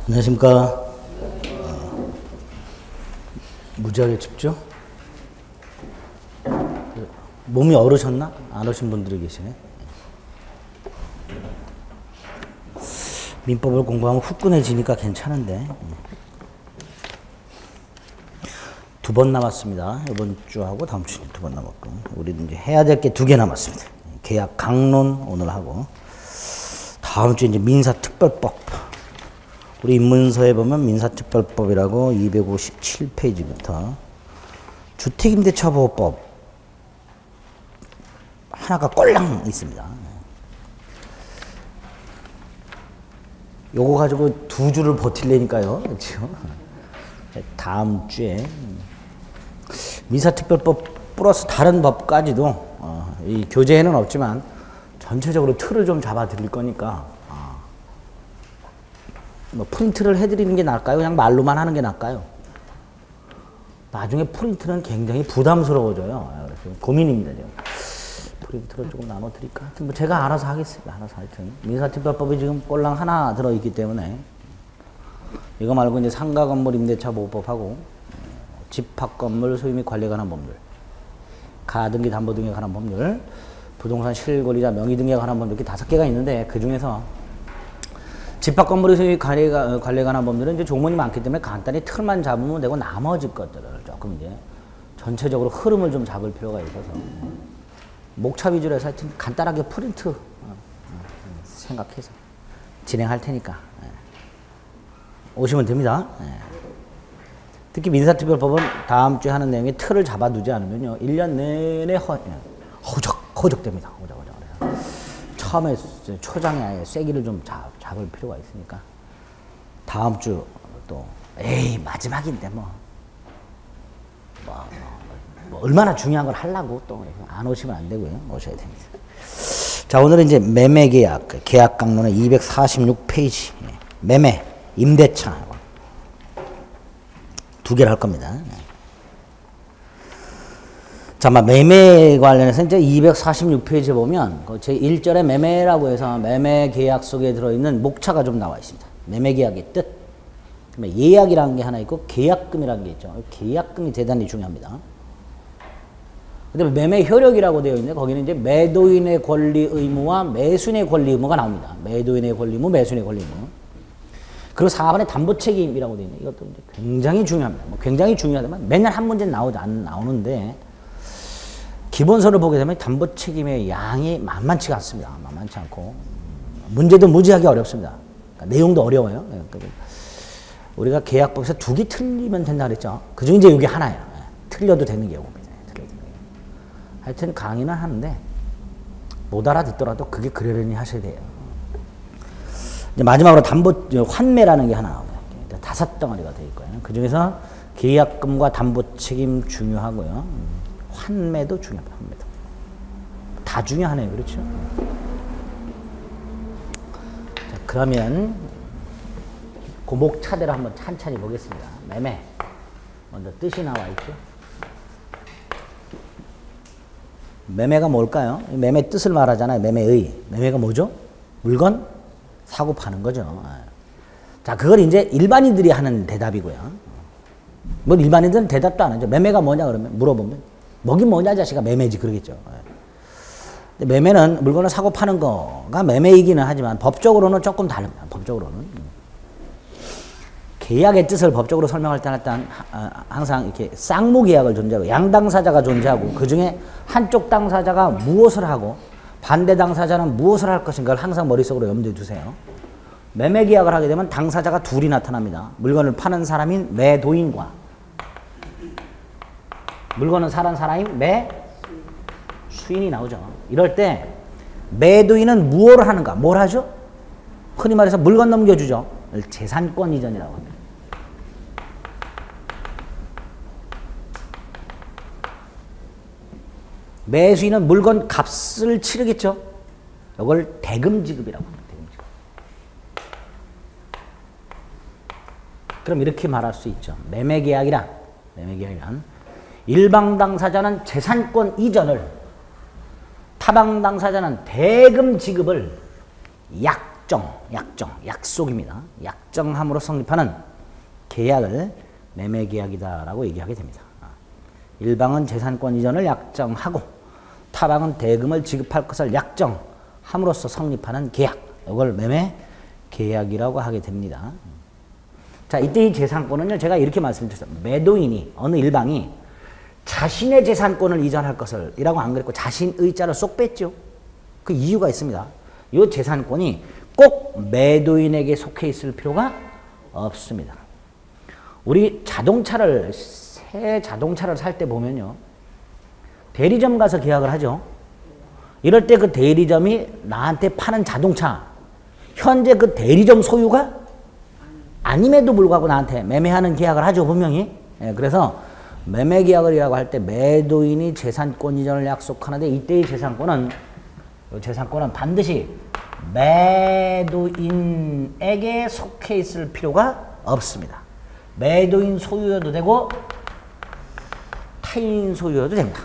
안녕하십니까. 무지하게 춥죠? 몸이 얼으셨나? 안 오신 분들이 계시네. 민법을 공부하면 후끈해지니까 괜찮은데. 두 번 남았습니다. 이번 주하고 다음 주에 두 번 남았고. 우리도 이제 해야 될 게 두 개 남았습니다. 계약 강론 오늘 하고. 다음 주에 이제 민사특별법. 우리 입문서에 보면 민사특별법이라고 257페이지부터 주택임대차보호법 하나가 꼴랑 있습니다. 요거 가지고 두 주를 버틸래니까요. 그렇죠? 다음 주에 민사특별법 플러스 다른 법까지도 이 교재에는 없지만 전체적으로 틀을 좀 잡아 드릴 거니까 뭐 프린트를 해드리는 게 나을까요? 그냥 말로만 하는 게 나을까요? 나중에 프린트는 굉장히 부담스러워져요. 그래서 고민입니다. 지금. 프린트를 조금 나눠드릴까? 하여튼 뭐 제가 알아서 하겠습니다. 알아서 하여튼. 민사특별법이 지금 꼴랑 하나 들어있기 때문에 이거 말고 이제 상가건물 임대차 보호법하고 집합건물 소유 및 관리에 관한 법률, 가등기 담보 등에 관한 법률, 부동산 실권리자 명의 등에 관한 법률 이렇게 5개가 있는데 그 중에서 집합건물의 소유 및 관리에 관한 법률은 이제 조문이 많기 때문에 간단히 틀만 잡으면 되고 나머지 것들을 조금 이제 전체적으로 흐름을 좀 잡을 필요가 있어서 목차 위주로 해서 하여튼 간단하게 프린트 생각해서 진행할 테니까 오시면 됩니다. 특히 민사특별법은 다음 주에 하는 내용에 틀을 잡아두지 않으면요 1년 내내 허적됩니다. 처음에 초장에 아예 쐐기를 좀 잡을 필요가 있으니까 다음 주 또 에이 마지막인데 뭐 얼마나 중요한 걸 하려고 또 안 오시면 안 되고요. 오셔야 됩니다. 자, 오늘은 이제 매매계약, 계약 강론의 246페이지 매매, 임대차 두 개를 할 겁니다. 자, 매매 관련해서 이제 246페이지에 보면 제 1절에 매매라고 해서 매매 계약 속에 들어있는 목차가 좀 나와 있습니다. 매매 계약의 뜻. 예약이라는 게 하나 있고 계약금이라는 게 있죠. 계약금이 대단히 중요합니다. 근데 매매 효력이라고 되어 있는데 거기는 이제 매도인의 권리 의무와 매수인의 권리 의무가 나옵니다. 매도인의 권리 의무, 매수인의 권리 의무. 그리고 4번에 담보 책임이라고 되어 있는데 이것도 이제 굉장히 중요합니다. 굉장히 중요하지만 맨날 한 문제는 안 나오는데 기본서를 보게 되면 담보 책임의 양이 만만치가 않습니다. 만만치 않고 문제도 무지하게 어렵습니다. 그러니까 내용도 어려워요. 우리가 계약법에서 2개 틀리면 된다 그랬죠. 그중에 이제 이게 하나예요. 틀려도 되는 경우입니다. 하여튼 강의는 하는데 못 알아듣더라도 그게 그러려니 하셔야 돼요. 이제 마지막으로 담보 환매라는 게 하나 나옵니다. 5덩어리가 되어 있고요. 그 중에서 계약금과 담보 책임 중요하고요. 환매도 중요합니다. 환매도. 다 중요하네요. 그렇죠? 자, 그러면 그 목차대로 한번 찬찬히 보겠습니다. 매매. 먼저 뜻이 나와 있죠. 매매가 뭘까요? 매매 뜻을 말하잖아요. 매매의. 매매가 뭐죠? 물건 사고 파는 거죠. 자, 그걸 이제 일반인들이 하는 대답이고요. 뭐 일반인들은 대답도 안 하죠. 매매가 뭐냐 그러면 물어보면 뭐긴 뭐냐 자식아 매매지 그러겠죠. 근데 매매는 물건을 사고 파는 거가 매매이기는 하지만 법적으로는 조금 다릅니다. 법적으로는. 계약의 뜻을 법적으로 설명할 때는 일단 항상 이렇게 쌍무계약을 존재하고 양당사자가 존재하고 그 중에 한쪽 당사자가 무엇을 하고 반대 당사자는 무엇을 할 것인가를 항상 머릿속으로 염두에 두세요. 매매계약을 하게 되면 당사자가 둘이 나타납니다. 물건을 파는 사람인 매도인과 물건을 사는 사람인 매수인이 나오죠. 이럴 때 매도인은 무엇을 하는가? 뭘 하죠? 흔히 말해서 물건 넘겨주죠. 재산권 이전이라고 합니다. 매수인은 물건 값을 치르겠죠. 이걸 대금 지급이라고 합니다. 대금 지급. 그럼 이렇게 말할 수 있죠. 매매계약이란 일방 당사자는 재산권 이전을, 타방 당사자는 대금 지급을 약 약속입니다. 약정함으로 성립하는 계약을 매매계약이다라고 얘기하게 됩니다. 일방은 재산권 이전을 약정하고 타방은 대금을 지급할 것을 약정함으로써 성립하는 계약, 이걸 매매계약이라고 하게 됩니다. 자, 이때 이 재산권은요, 제가 이렇게 말씀드렸어요. 매도인이, 어느 일방이 자신의 재산권을 이전할 것을 이라고 안 그랬고 자신의 자를 쏙 뺐죠. 그 이유가 있습니다. 이 재산권이 꼭 매도인에게 속해 있을 필요가 없습니다. 우리 새 자동차를 살 때 보면요, 대리점 가서 계약을 하죠. 이럴 때 그 대리점이 나한테 파는 자동차, 현재 그 대리점 소유가 아님에도 불구하고 나한테 매매하는 계약을 하죠, 분명히. 예, 그래서 매매계약이라고 할 때 매도인이 재산권 이전을 약속하는데 이때의 재산권은 반드시 매도인에게 속해 있을 필요가 없습니다. 매도인 소유여도 되고 타인 소유여도 됩니다.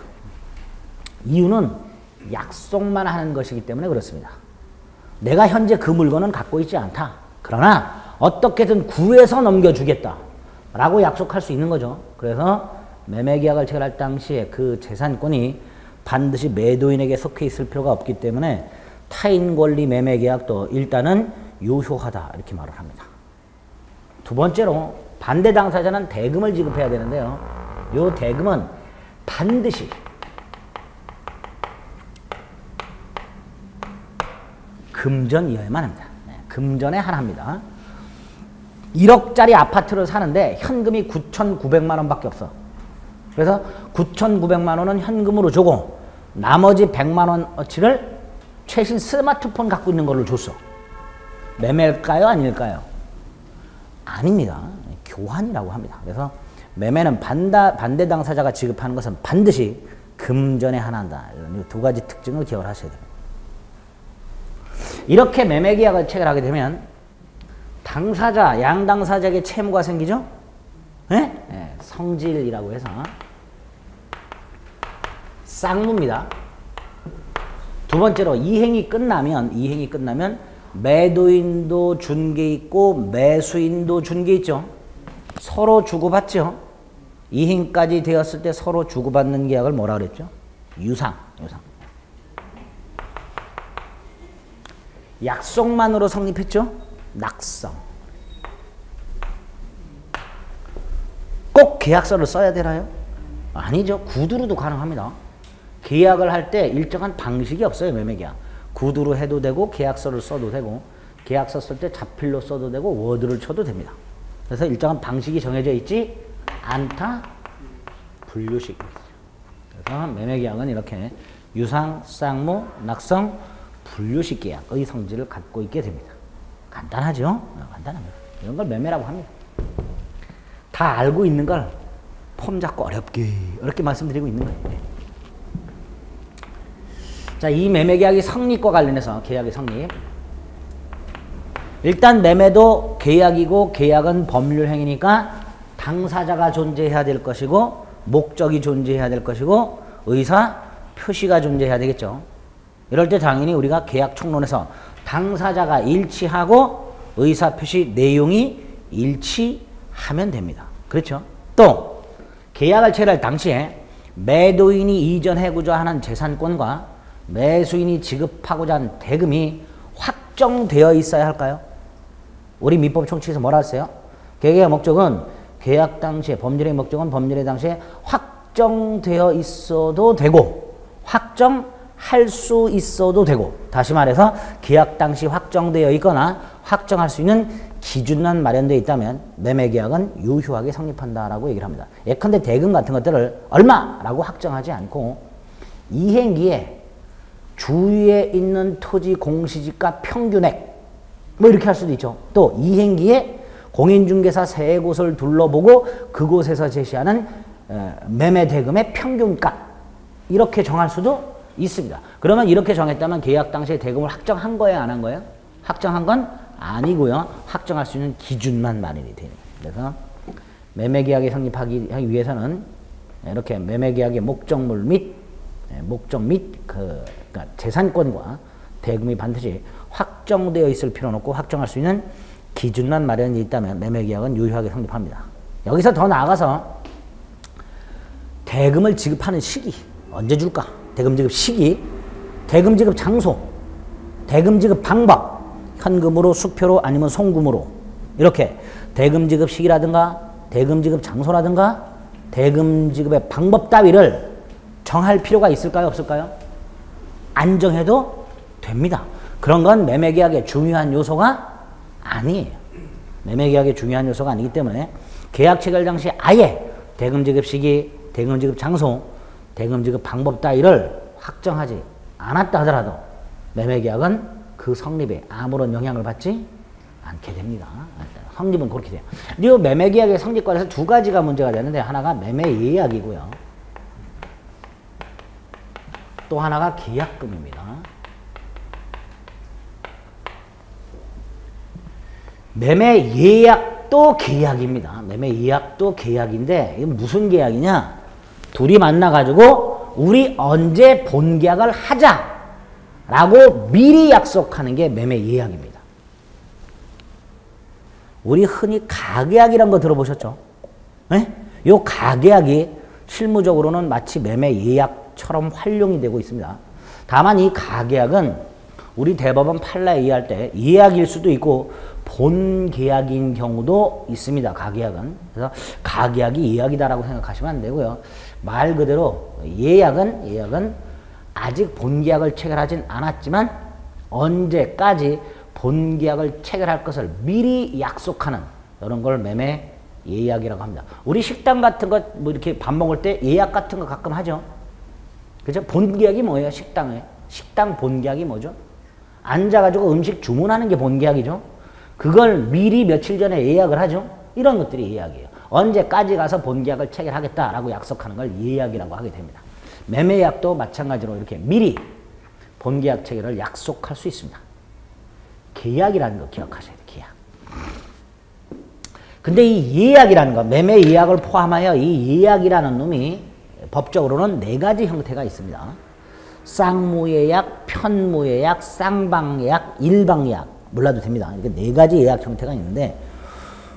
이유는 약속만 하는 것이기 때문에 그렇습니다. 내가 현재 그 물건은 갖고 있지 않다. 그러나 어떻게든 구해서 넘겨주겠다 라고 약속할 수 있는 거죠. 그래서 매매계약을 체결할 당시에 그 재산권이 반드시 매도인에게 속해 있을 필요가 없기 때문에 타인 권리 매매계약도 일단은 유효하다 이렇게 말을 합니다. 두 번째로 반대 당사자는 대금을 지급해야 되는데요. 이 대금은 반드시 금전이어야만 합니다. 금전에 한합니다. 1억짜리 아파트를 사는데 현금이 9,900만 원밖에 없어. 그래서 9,900만 원은 현금으로 주고 나머지 100만 원어치를 최신 스마트폰 갖고 있는 걸로 줬어. 매매일까요? 아닐까요? 아닙니다. 교환이라고 합니다. 그래서 매매는 반대 당사자가 지급하는 것은 반드시 금전에 한한다. 이런 두 가지 특징을 기억을 하셔야 됩니다. 이렇게 매매계약을 체결하게 되면 당사자, 양당사자에게 채무가 생기죠? 네? 네, 성질이라고 해서 쌍무입니다. 두 번째로 이행이 끝나면 매도인도 준 게 있고 매수인도 준 게 있죠. 서로 주고받죠. 이행까지 되었을 때 서로 주고받는 계약을 뭐라 그랬죠? 유상. 약속만으로 성립했죠? 낙성. 꼭 계약서를 써야 되나요? 아니죠. 구두로도 가능합니다. 계약을 할 때 일정한 방식이 없어요. 매매계약. 구두로 해도 되고 계약서를 써도 되고 계약서 쓸 때 자필로 써도 되고 워드를 쳐도 됩니다. 그래서 일정한 방식이 정해져 있지 않다. 분류식. 그래서 매매계약은 이렇게 유상, 쌍무, 낙성, 분류식 계약의 성질을 갖고 있게 됩니다. 간단하죠? 간단합니다. 이런 걸 매매라고 합니다. 다 알고 있는 걸 폼 잡고 어렵게 말씀드리고 있는 거예요. 네. 자, 이 매매계약의 성립과 관련해서 계약의 성립. 일단 매매도 계약이고 계약은 법률행위니까 당사자가 존재해야 될 것이고 목적이 존재해야 될 것이고 의사 표시가 존재해야 되겠죠. 이럴 때 당연히 우리가 계약 총론에서 당사자가 일치하고 의사 표시 내용이 일치하면 됩니다. 그렇죠? 또 계약을 체결할 당시에 매도인이 이전하고자 하는 재산권과 매수인이 지급하고자 하는 대금이 확정되어 있어야 할까요? 우리 민법 총칙에서 뭐라 했어요? 계약의 목적은 계약 당시에 법률의 목적은 법률의 당시에 확정되어 있어도 되고 확정할 수 있어도 되고 다시 말해서 계약 당시 확정되어 있거나 확정할 수 있는 기준만 마련되어 있다면 매매계약은 유효하게 성립한다라고 얘기를 합니다. 예컨대 대금 같은 것들을 얼마라고 확정하지 않고 이행기에 주위에 있는 토지 공시지가 평균액 뭐 이렇게 할 수도 있죠. 또 이행기에 공인중개사 3곳을 둘러보고 그곳에서 제시하는 매매대금의 평균값 이렇게 정할 수도 있습니다. 그러면 이렇게 정했다면 계약 당시에 대금을 확정한 거예요? 안 한 거예요? 확정한 건 아니고요. 확정할 수 있는 기준만 마련이 됩니다. 그래서 매매계약이 성립하기 위해서는 이렇게 매매계약의 목적물 및 그러니까 재산권과 대금이 반드시 확정되어 있을 필요는 없고 확정할 수 있는 기준만 마련이 있다면 매매계약은 유효하게 성립합니다. 여기서 더 나아가서 대금을 지급하는 시기, 언제 줄까? 대금 지급 시기, 대금 지급 장소, 대금 지급 방법, 현금으로, 수표로, 아니면 송금으로, 이렇게 대금 지급 시기라든가 대금 지급 장소라든가 대금 지급의 방법 따위를 정할 필요가 있을까요? 없을까요? 안 정해도 됩니다. 그런 건 매매계약의 중요한 요소가 아니에요. 매매계약의 중요한 요소가 아니기 때문에 계약 체결 당시 아예 대금 지급 시기, 대금 지급 장소, 대금 지급 방법 따위를 확정하지 않았다 하더라도 매매계약은 그 성립에 아무런 영향을 받지 않게 됩니다. 성립은 그렇게 돼요. 이 매매계약의 성립과에서 두 가지가 문제가 되는데 하나가 매매예약이고요. 또 하나가 계약금입니다. 매매예약도 계약입니다. 매매예약도 계약인데 이건 무슨 계약이냐? 둘이 만나가지고 우리 언제 본계약을 하자라고 미리 약속하는 게 매매예약입니다. 우리 흔히 가계약이라는 거 들어보셨죠? 네? 요 가계약이 실무적으로는 마치 매매예약처럼 활용이 되고 있습니다. 다만 이 가계약은 우리 대법원 판례 이해할 때 예약일 수도 있고 본계약인 경우도 있습니다. 가계약은. 그래서 가계약이 예약이다라고 생각하시면 안 되고요. 말 그대로 예약은 아직 본계약을 체결하진 않았지만 언제까지 본계약을 체결할 것을 미리 약속하는 이런 걸 매매 예약이라고 합니다. 우리 식당 같은 거 뭐 이렇게 밥 먹을 때 예약 같은 거 가끔 하죠. 그죠? 본계약이 뭐예요? 식당에. 식당 본계약이 뭐죠? 앉아가지고 음식 주문하는 게 본계약이죠. 그걸 미리 며칠 전에 예약을 하죠. 이런 것들이 예약이에요. 언제까지 가서 본계약을 체결하겠다라고 약속하는 걸 예약이라고 하게 됩니다. 매매예약도 마찬가지로 이렇게 미리 본계약 체결을 약속할 수 있습니다. 계약이라는 거 기억하셔야 돼요. 계약. 근데 이 예약이라는 거, 매매예약을 포함하여 이 예약이라는 놈이 법적으로는 네 가지 형태가 있습니다. 쌍무예약, 편무예약, 쌍방예약, 일방예약. 몰라도 됩니다. 이렇게 네 가지 예약 형태가 있는데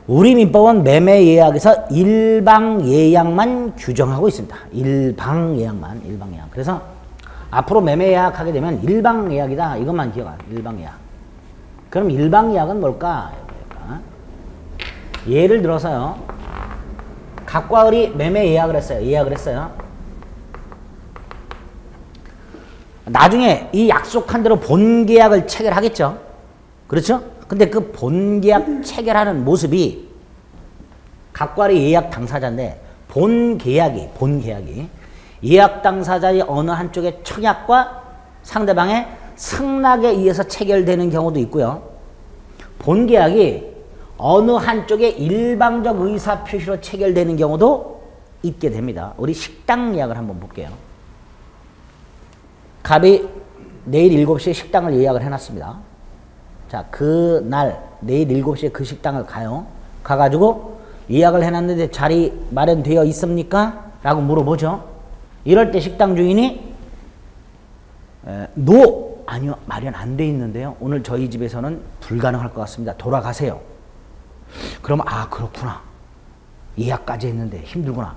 우리 민법은 매매예약에서 일방예약만 규정하고 있습니다. 일방예약만, 일방예약. 그래서 앞으로 매매예약 하게 되면 일방예약이다. 이것만 기억하. 일방예약. 그럼 일방예약은 뭘까? 예를 들어서요. 각과 을이 매매예약을 했어요. 예약을 했어요. 나중에 이 약속한 대로 본계약을 체결하겠죠. 그렇죠? 근데 그 본계약 체결하는 모습이 각과 을이 예약 당사자인데 본계약이 예약 당사자의 어느 한쪽의 청약과 상대방의 승낙에 의해서 체결되는 경우도 있고요. 본계약이 어느 한쪽의 일방적 의사표시로 체결되는 경우도 있게 됩니다. 우리 식당 예약을 한번 볼게요. 갑이 내일 7시에 식당을 예약을 해놨습니다. 자, 그 날 내일 7시에 그 식당을 가요. 가가지고 예약을 해놨는데 자리 마련되어 있습니까? 라고 물어보죠. 이럴 때 식당 주인이 아니요, 마련 안 돼 있는데요. 오늘 저희 집에서는 불가능할 것 같습니다. 돌아가세요. 그럼 그렇구나. 예약까지 했는데 힘들구나.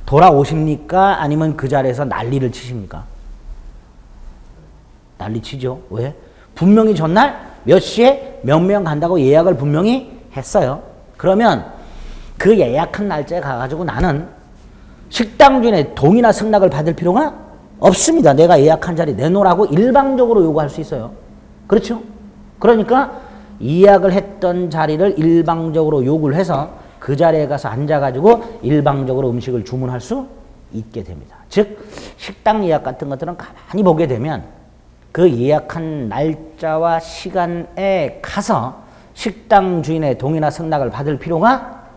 돌아오십니까? 아니면 그 자리에서 난리를 치십니까? 난리 치죠. 왜? 분명히 전날 몇 시에 몇 명 간다고 예약을 분명히 했어요. 그러면 그 예약한 날짜에 가가지고 나는 식당 주인의 동의나 승낙을 받을 필요가 없습니다. 내가 예약한 자리 내놓으라고 일방적으로 요구할 수 있어요. 그렇죠? 그러니까 예약을 했던 자리를 일방적으로 요구를 해서 그 자리에 가서 앉아가지고 일방적으로 음식을 주문할 수 있게 됩니다. 즉 식당 예약 같은 것들은 가만히 보게 되면 그 예약한 날짜와 시간에 가서 식당 주인의 동의나 승낙을 받을 필요가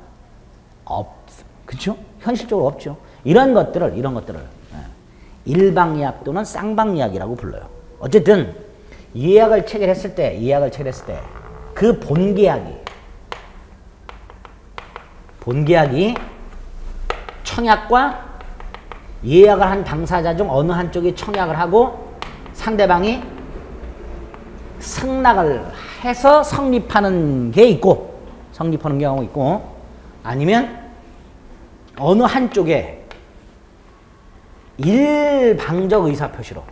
그렇죠? 현실적으로 없죠. 이런 것들을 일방예약 또는 쌍방예약이라고 불러요. 어쨌든 예약을 체결했을 때 그 본계약이 청약과 예약을 한 당사자 중 어느 한쪽이 청약을 하고 상대방이 승낙을 해서 성립하는 게 있고, 성립하는 경우가 있고, 아니면 어느 한쪽에 일방적 의사표시로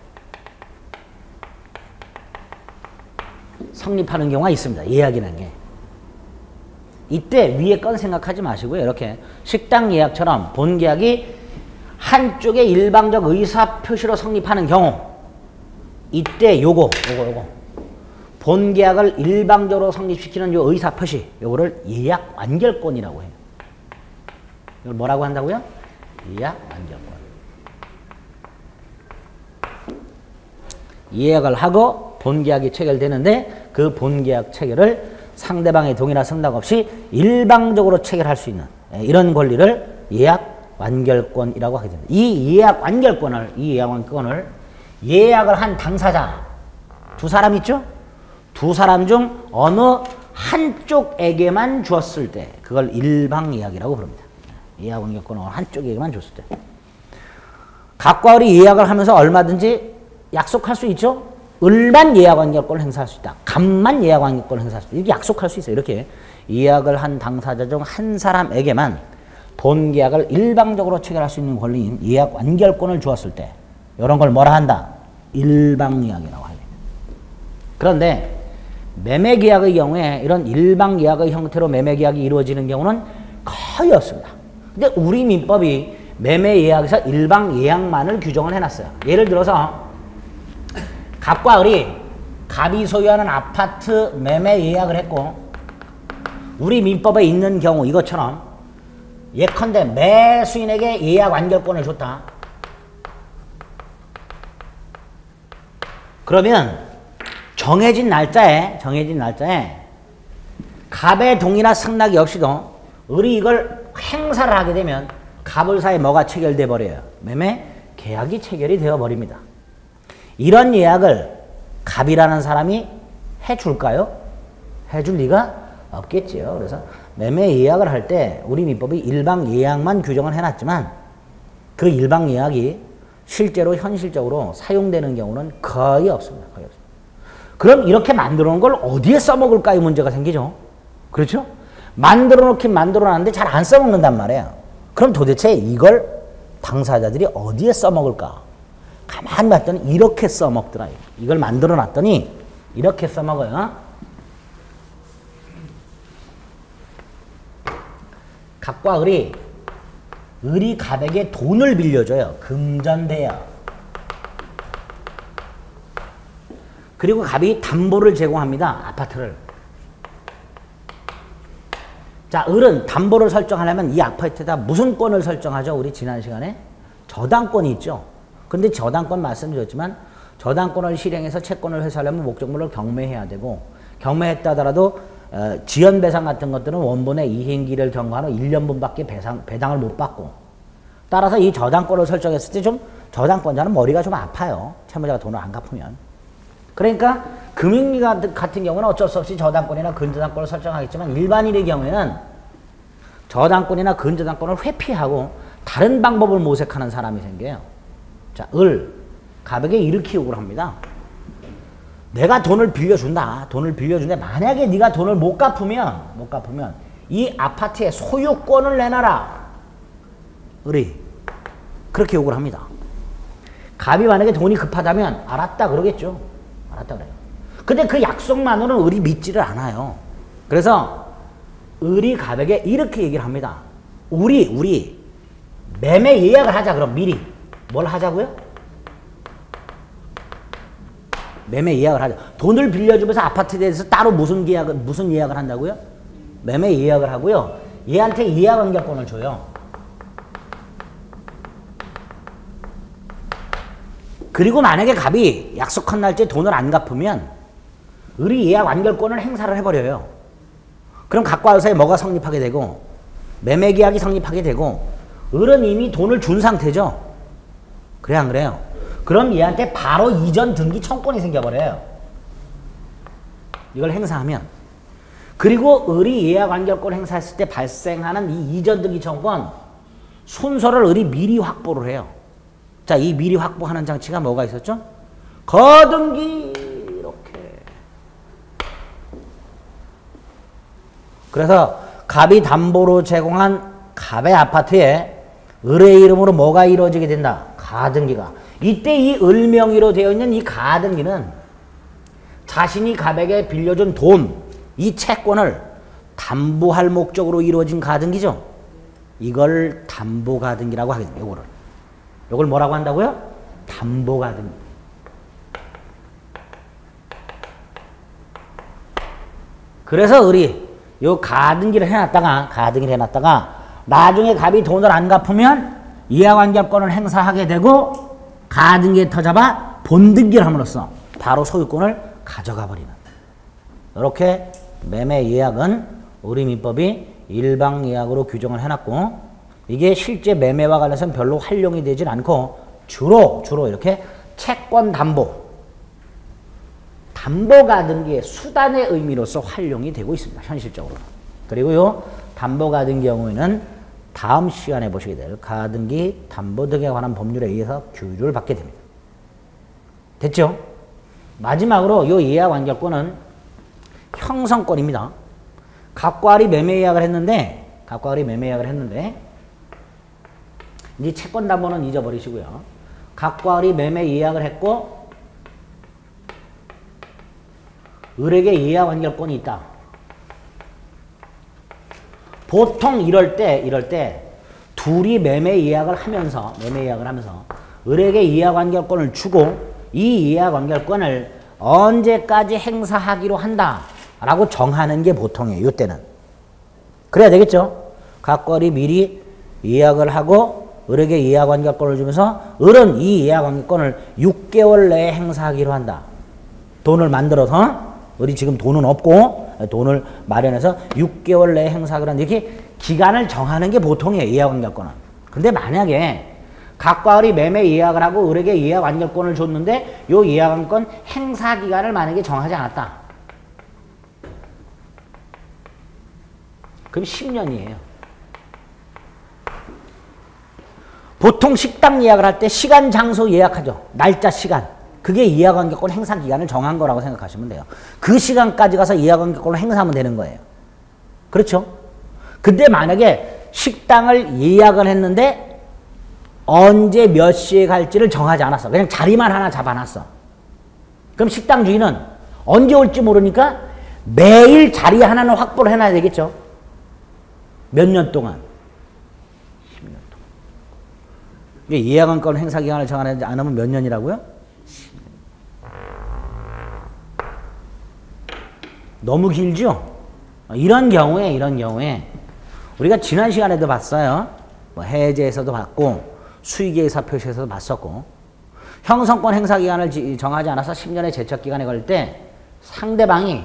성립하는 경우가 있습니다. 예약이라는 게. 이때 위에 건 생각하지 마시고요. 이렇게 식당 예약처럼 본계약이 한쪽의 일방적 의사표시로 성립하는 경우, 이때 요거 본계약을 일방적으로 성립시키는 요 의사표시, 요거를 예약 완결권이라고 해요. 이걸 뭐라고 한다고요? 예약 완결권. 예약을 하고 본계약이 체결되는데 그 본계약 체결을 상대방의 동의나 승낙 없이 일방적으로 체결할 수 있는 이런 권리를 예약 완결권이라고 하게 됩니다. 이 예약 완결권을 예약을 한 당사자 두 사람 있죠? 두 사람 중 어느 한쪽에게만 주었을 때 그걸 일방 예약이라고 부릅니다. 예약 완결권을 한쪽에게만 줬을 때. 각과 을이 예약을 하면서 얼마든지 약속할 수 있죠? 을만 예약 완결권을 행사할 수 있다. 갑만 예약 완결권을 행사할 수 있다. 이렇게 약속할 수 있어요. 이렇게 예약을 한 당사자 중 한 사람에게만 본계약을 일방적으로 체결할 수 있는 권리인 예약 완결권을 주었을 때 이런 걸 뭐라 한다? 일방 예약이라고 합니다. 그런데 매매 계약의 경우에 이런 일방 예약의 형태로 매매 계약이 이루어지는 경우는 거의 없습니다. 근데 우리 민법이 매매 예약에서 일방 예약만을 규정을 해놨어요. 예를 들어서 갑과 을이 갑이 소유하는 아파트 매매 예약을 했고 우리 민법에 있는 경우 이것처럼 예컨대 매수인에게 예약 완결권을 줬다. 그러면 정해진 날짜에 갑의 동의나 승낙이 없이도 을이 이걸 행사를 하게 되면 갑을 사이에 뭐가 체결돼 버려요? 매매 계약이 체결이 되어 버립니다. 이런 예약을 갑이라는 사람이 해줄까요? 해줄 리가 없겠지요. 그래서 매매 예약을 할 때 우리 민법이 일방 예약만 규정을 해놨지만 그 일방 예약이 실제로 현실적으로 사용되는 경우는 거의 없습니다. 거의 없습니다. 그럼 이렇게 만들어 놓은 걸 어디에 써먹을까요? 문제가 생기죠. 그렇죠? 만들어 놓긴 만들어 놨는데 잘 안 써먹는단 말이에요. 그럼 도대체 이걸 당사자들이 어디에 써먹을까? 가만히 봤더니 이렇게 써먹더라. 이걸 만들어 놨더니 이렇게 써먹어요. 갑과 을이 갑에게 돈을 빌려줘요. 금전대여. 그리고 갑이 담보를 제공합니다. 아파트를. 자, 을은 담보를 설정하려면 이 아파트에다 무슨 권을 설정하죠? 우리 지난 시간에 저당권이 있죠. 근데 저당권 말씀드렸지만 저당권을 실행해서 채권을 회수하려면 목적물을 경매해야 되고 경매했다 하더라도 지연배상 같은 것들은 원본의 이행기를 경과한 후 1년분밖에 배당을 못 받고 따라서 이 저당권을 설정했을 때 좀 저당권자는 머리가 좀 아파요. 채무자가 돈을 안 갚으면. 그러니까 금융위 같은 경우는 어쩔 수 없이 저당권이나 근저당권을 설정하겠지만 일반인의 경우에는 저당권이나 근저당권을 회피하고 다른 방법을 모색하는 사람이 생겨요. 자, 갑에게 이렇게 요구를 합니다. 내가 돈을 빌려준다. 돈을 빌려주는데 만약에 네가 돈을 못 갚으면 이 아파트의 소유권을 내놔라. 을이 그렇게 요구를 합니다. 갑이 만약에 돈이 급하다면 알았다 그러겠죠. 알았다 그래요. 근데 그 약속만으로는 을이 믿지를 않아요. 그래서 을이 갑에게 이렇게 얘기를 합니다. 우리 매매 예약을 하자. 그럼 미리 뭘 하자고요? 매매 예약을 하자. 돈을 빌려주면서 아파트에 대해서 따로 무슨 예약을 한다고요? 매매 예약을 하고요. 얘한테 예약 완결권을 줘요. 그리고 만약에 갑이 약속한 날짜에 돈을 안 갚으면 을이 예약 완결권을 행사를 해버려요. 그럼 갑과 을 사이에 뭐가 성립하게 되고 매매 계약이 성립하게 되고 을은 이미 돈을 준 상태죠. 그래 안 그래요? 그럼 얘한테 바로 이전 등기 청권이 생겨버려요. 이걸 행사하면. 그리고 을이 예약 완결권 행사했을 때 발생하는 이 이전 등기 청권 순서를 을이 미리 확보를 해요. 자, 이 미리 확보하는 장치가 뭐가 있었죠? 거등기 이렇게 그래서 갑이 담보로 제공한 갑의 아파트에 을의 이름으로 뭐가 이루어지게 된다? 가등기가. 이때 이 을 명의로 되어 있는 이 가등기는 자신이 갑에게 빌려준 돈, 이 채권을 담보할 목적으로 이루어진 가등기죠. 이걸 담보가등기라고 하거든요. 요걸 뭐라고 한다고요? 담보가등기. 그래서 을이 요 가등기를 해놨다가 나중에 갑이 돈을 안 갚으면 이하관계권을 행사하게 되고 가등기에 터잡아 본등기를 함으로써 바로 소유권을 가져가 버리는. 이렇게 매매 예약은 우리 민법이 일방 예약으로 규정을 해놨고 이게 실제 매매와 관련해서는 별로 활용이 되질 않고 주로 이렇게 채권 담보가등기의 수단의 의미로서 활용이 되고 있습니다. 현실적으로. 그리고 요 담보가등기 경우에는 다음 시간에 보시게 될 가등기, 담보 등에 관한 법률에 의해서 규율을 받게 됩니다. 됐죠? 마지막으로 요 이하관계권은 형성권입니다. 갑과 을이 매매 예약을 했는데 이제 채권 담보는 잊어버리시고요. 갑과 을이 매매 예약을 했고 을에게 이하관계권이 있다. 보통 이럴 때 둘이 매매 예약을 하면서 을에게 이하관계권을 주고 이 이하관계권을 언제까지 행사하기로 한다라고 정하는 게 보통이에요. 이때는. 그래야 되겠죠. 갑과 을이 미리 예약을 하고 을에게 이하관계권을 주면서 을은 이 이하관계권을 6개월 내에 행사하기로 한다. 돈을 만들어서 을이 지금 돈은 없고 돈을 마련해서 6개월 내에 행사하기로 한다. 이렇게 기간을 정하는 게 보통이에요. 이하관계권은. 근데 만약에 갑과 을이 매매 예약을 하고 을에게 이하관계권을 줬는데 요 이하관계권 행사 기간을 만약에 정하지 않았다. 그럼 10년이에요. 보통 식당 예약을 할 때 시간, 장소 예약하죠. 날짜, 시간. 그게 이하관계권 행사 기간을 정한 거라고 생각하시면 돼요. 그 시간까지 가서 이하관계권을 행사하면 되는 거예요. 그렇죠? 근데 만약에 식당을 예약을 했는데 언제 몇 시에 갈지를 정하지 않았어. 그냥 자리만 하나 잡아놨어. 그럼 식당 주인은 언제 올지 모르니까 매일 자리 하나는 확보를 해놔야 되겠죠. 몇 년 동안? 10년 동안. 이하관계권 행사 기간을 정하지 않으면 몇 년이라고요? 10년. 너무 길죠? 이런 경우에 우리가 지난 시간에도 봤어요. 뭐 해제에서도 봤고 수의계획사 표시에서도 봤었고 형성권 행사 기간을 정하지 않아서 10년의 제척 기간에 걸릴 때 상대방이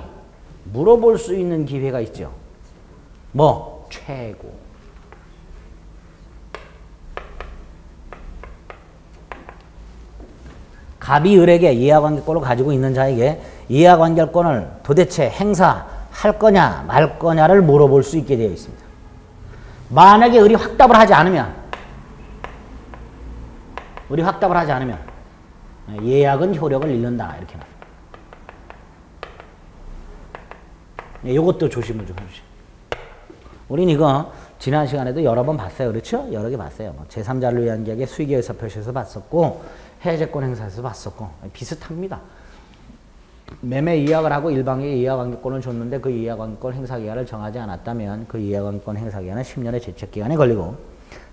물어볼 수 있는 기회가 있죠. 뭐 최고. 갑이 을에게 이하관계권을 가지고 있는 자에게 이하관계권을 도대체 행사할 거냐 말 거냐를 물어볼 수 있게 되어 있습니다. 만약에 을이 확답을 하지 않으면 예약은 효력을 잃는다. 이렇게 나와요. 이것도 조심을 좀 해주세요. 우린 이거 지난 시간에도 여러 번 봤어요. 그렇죠? 여러 개 봤어요. 뭐 제3자를 위한 계약의 수의계획사 표시에서 봤었고 해제권 행사에서 봤었고 비슷합니다. 매매 이약을 하고 일방에 이하관계권을 줬는데 그 이하관계권 행사기간을 정하지 않았다면 그 이하관계권 행사기간은 10년의 제척기간에 걸리고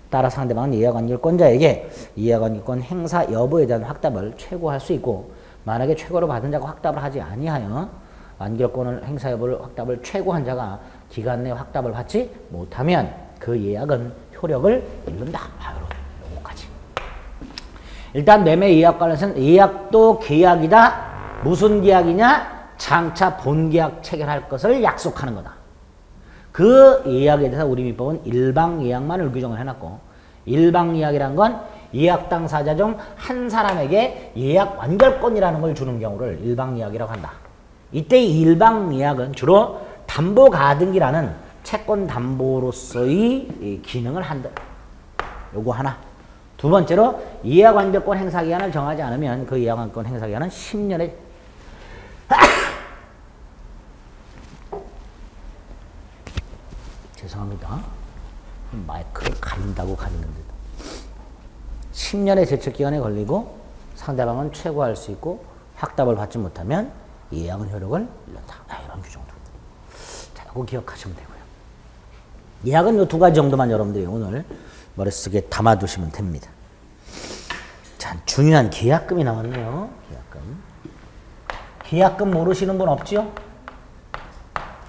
따라 상대방은 이하관계권자에게 이하관계권 행사 여부에 대한 확답을 최고할 수 있고 만약에 최고로 받은 자가 확답을 하지 아니하여 완결권을 행사 여부를 확답을 최고한 자가 기간 내 확답을 받지 못하면 그 예약은 효력을 잃는다. 요거까지. 일단 매매 예약 관련해서는 예약도 계약이다. 무슨 계약이냐? 장차 본계약 체결할 것을 약속하는 거다. 그 예약에 대해서 우리 민법은 일방 예약만을 규정을 해놨고 일방 예약이란 건 예약 당사자 중 한 사람에게 예약 완결권이라는 걸 주는 경우를 일방 예약이라고 한다. 이때 이 일방 예약은 주로 담보가등기라는 채권 담보로서의 기능을 한다. 요거 하나. 두 번째로 이하관계권 행사기간을 정하지 않으면 그 이하관계권 행사기간은 10년의 죄송합니다. 마이크를 가린다고 가리는데도. 10년의 제척기간에 걸리고 상대방은 최고할 수 있고 확답을 받지 못하면 예약은 효력을 잃는다. 이런 규정도. 자, 이거 기억하시면 되고요. 예약은 이 두 가지 정도만 여러분들이 오늘 머릿속에 담아두시면 됩니다. 자, 중요한 계약금이 나왔네요. 계약금. 계약금 모르시는 분 없지요?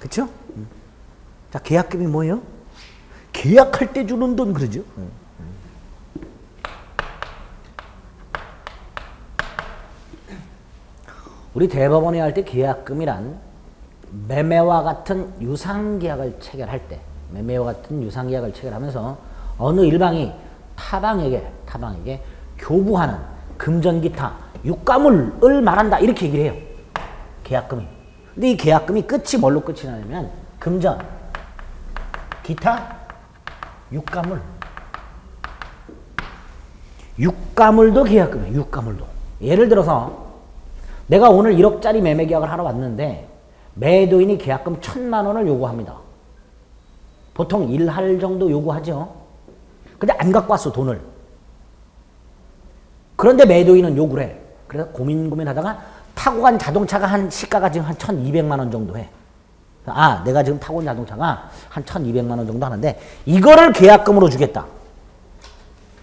그쵸? 자, 계약금이 뭐예요? 계약할 때 주는 돈 그러죠? 우리 대법원에 할 때 계약금이란 매매와 같은 유상계약을 체결할 때, 매매와 같은 유상계약을 체결하면서 어느 일방이 타방에게 교부하는 금전기타 유가물을 말한다 이렇게 얘기를 해요. 계약금이. 근데 이 계약금이 끝이 뭘로 끝이 나냐면 금전, 기타, 유가물. 유가물도 계약금이에요. 유가물도. 예를 들어서 내가 오늘 1억짜리 매매 계약을 하러 왔는데 매도인이 계약금 1,000만 원을 요구합니다. 보통 1할 정도 요구하죠. 근데 안 갖고 왔어, 돈을. 그런데 매도인은 요구를 해. 그래서 고민하다가 타고 간 자동차가 한 시가가 지금 한 1,200만 원 정도 해. 아, 내가 지금 타고 온 자동차가 한 1,200만 원 정도 하는데 이거를 계약금으로 주겠다.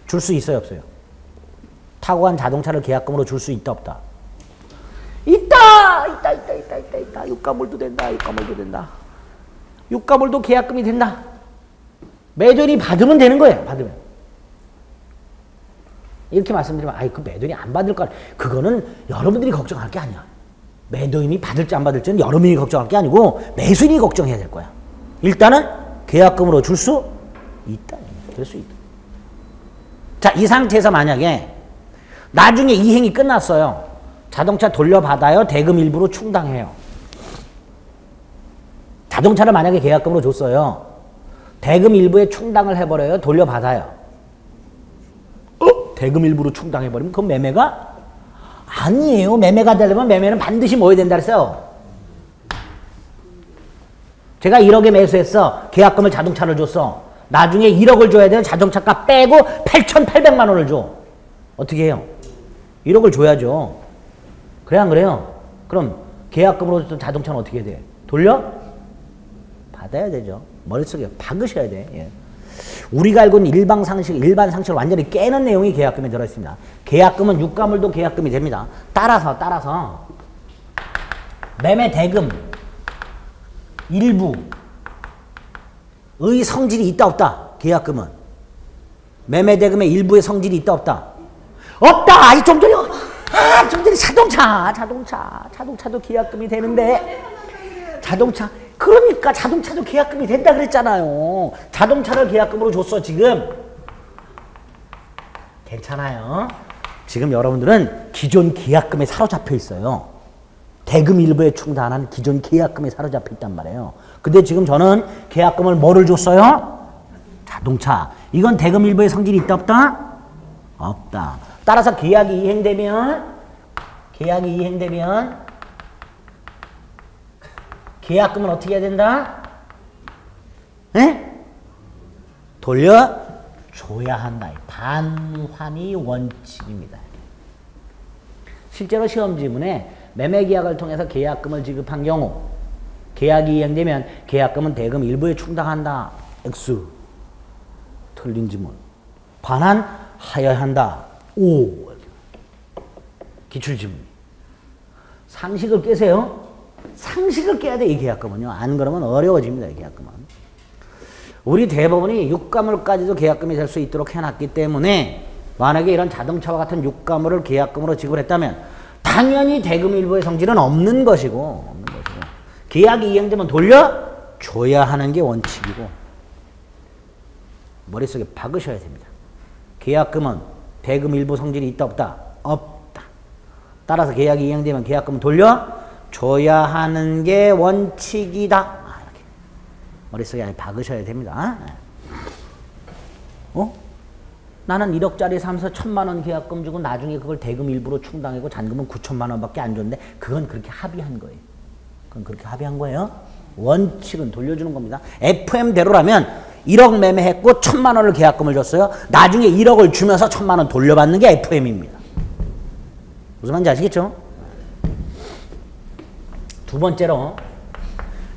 줄 수 있어요, 없어요? 타고 간 자동차를 계약금으로 줄 수 있다, 없다? 있다. 유가물도 된다. 유가물도 계약금이 된다. 매도인이 받으면 되는 거예요. 받으면. 이렇게 말씀드리면 아이 그 매도인이 안 받을 거 그거는 여러분들이 걱정할 게 아니야. 매도인이 받을지 안 받을지는 여러분이 걱정할 게 아니고 매수인이 걱정해야 될 거야. 일단은 계약금으로 줄 수 있다. 될 수 있다. 자, 이 상태에서 만약에 나중에 이행이 끝났어요. 자동차 돌려받아요? 대금 일부로 충당해요? 자동차를 만약에 계약금으로 줬어요. 대금 일부에 충당을 해버려요? 돌려받아요? 대금 일부로 충당해버리면 그건 매매가? 아니에요. 매매가 되려면 매매는 반드시 뭐 해야 된다 그랬어요? 제가 1억에 매수했어. 계약금을 자동차를 줬어. 나중에 1억을 줘야 되는 자동차값 빼고 8,800만 원을 줘. 어떻게 해요? 1억을 줘야죠. 그래 안 그래요? 그럼 계약금으로 줬던 자동차는 어떻게 해야 돼? 돌려? 받아야 되죠. 머릿속에 박으셔야 돼. 예. 우리가 알고 있는 일반 상식을 완전히 깨는 내용이 계약금에 들어있습니다. 계약금은 유가물도 계약금이 됩니다. 따라서 매매 대금 일부의 성질이 있다 없다? 계약금은 매매 대금의 일부의 성질이 있다 없다? 없다! 좀 전에 자동차도 계약금이 되는데 그러니까 자동차도 계약금이 된다 그랬잖아요. 자동차를 계약금으로 줬어 지금. 괜찮아요. 지금 여러분들은 기존 계약금에 사로잡혀 있어요. 대금 일부에 충당한 기존 계약금에 사로잡혀 있단 말이에요. 근데 지금 저는 계약금을 뭐를 줬어요? 자동차. 이건 대금 일부의 성질이 있다 없다? 없다. 따라서 계약이 이행되면 계약금은 어떻게 해야 된다? 에? 돌려줘야 한다. 반환이 원칙입니다. 실제로 시험 지문에 매매계약을 통해서 계약금을 지급한 경우 계약이 이행되면 계약금은 대금 일부에 충당한다. X. 틀린 지문. 반환하여야 한다. O. 기출지문. 상식을 깨세요. 상식을 깨야 돼, 이 계약금은요. 안 그러면 어려워집니다, 이 계약금은. 우리 대법원이 유가물까지도 계약금이 될 수 있도록 해놨기 때문에 만약에 이런 자동차와 같은 유가물을 계약금으로 지급했다면 당연히 대금 일부의 성질은 없는 것이고 계약이 이행되면 돌려줘야 하는 게 원칙이고 머릿속에 박으셔야 됩니다. 계약금은 대금 일부 성질이 있다 없다? 없다. 따라서 계약이 이행되면 계약금은 돌려줘야 하는 게 원칙이다. 이렇게 머릿속에 아예 박으셔야 됩니다. 나는 1억짜리 사면서 1,000만 원 계약금 주고 나중에 그걸 대금 일부로 충당하고 잔금은 9천만 원밖에 안 줬는데 그건 그렇게 합의한 거예요. 그건 그렇게 합의한 거예요. 원칙은 돌려주는 겁니다. FM대로라면 1억 매매했고 1,000만 원을 계약금을 줬어요. 나중에 1억을 주면서 1,000만 원 돌려받는 게 FM입니다. 무슨 말인지 아시겠죠? 두 번째로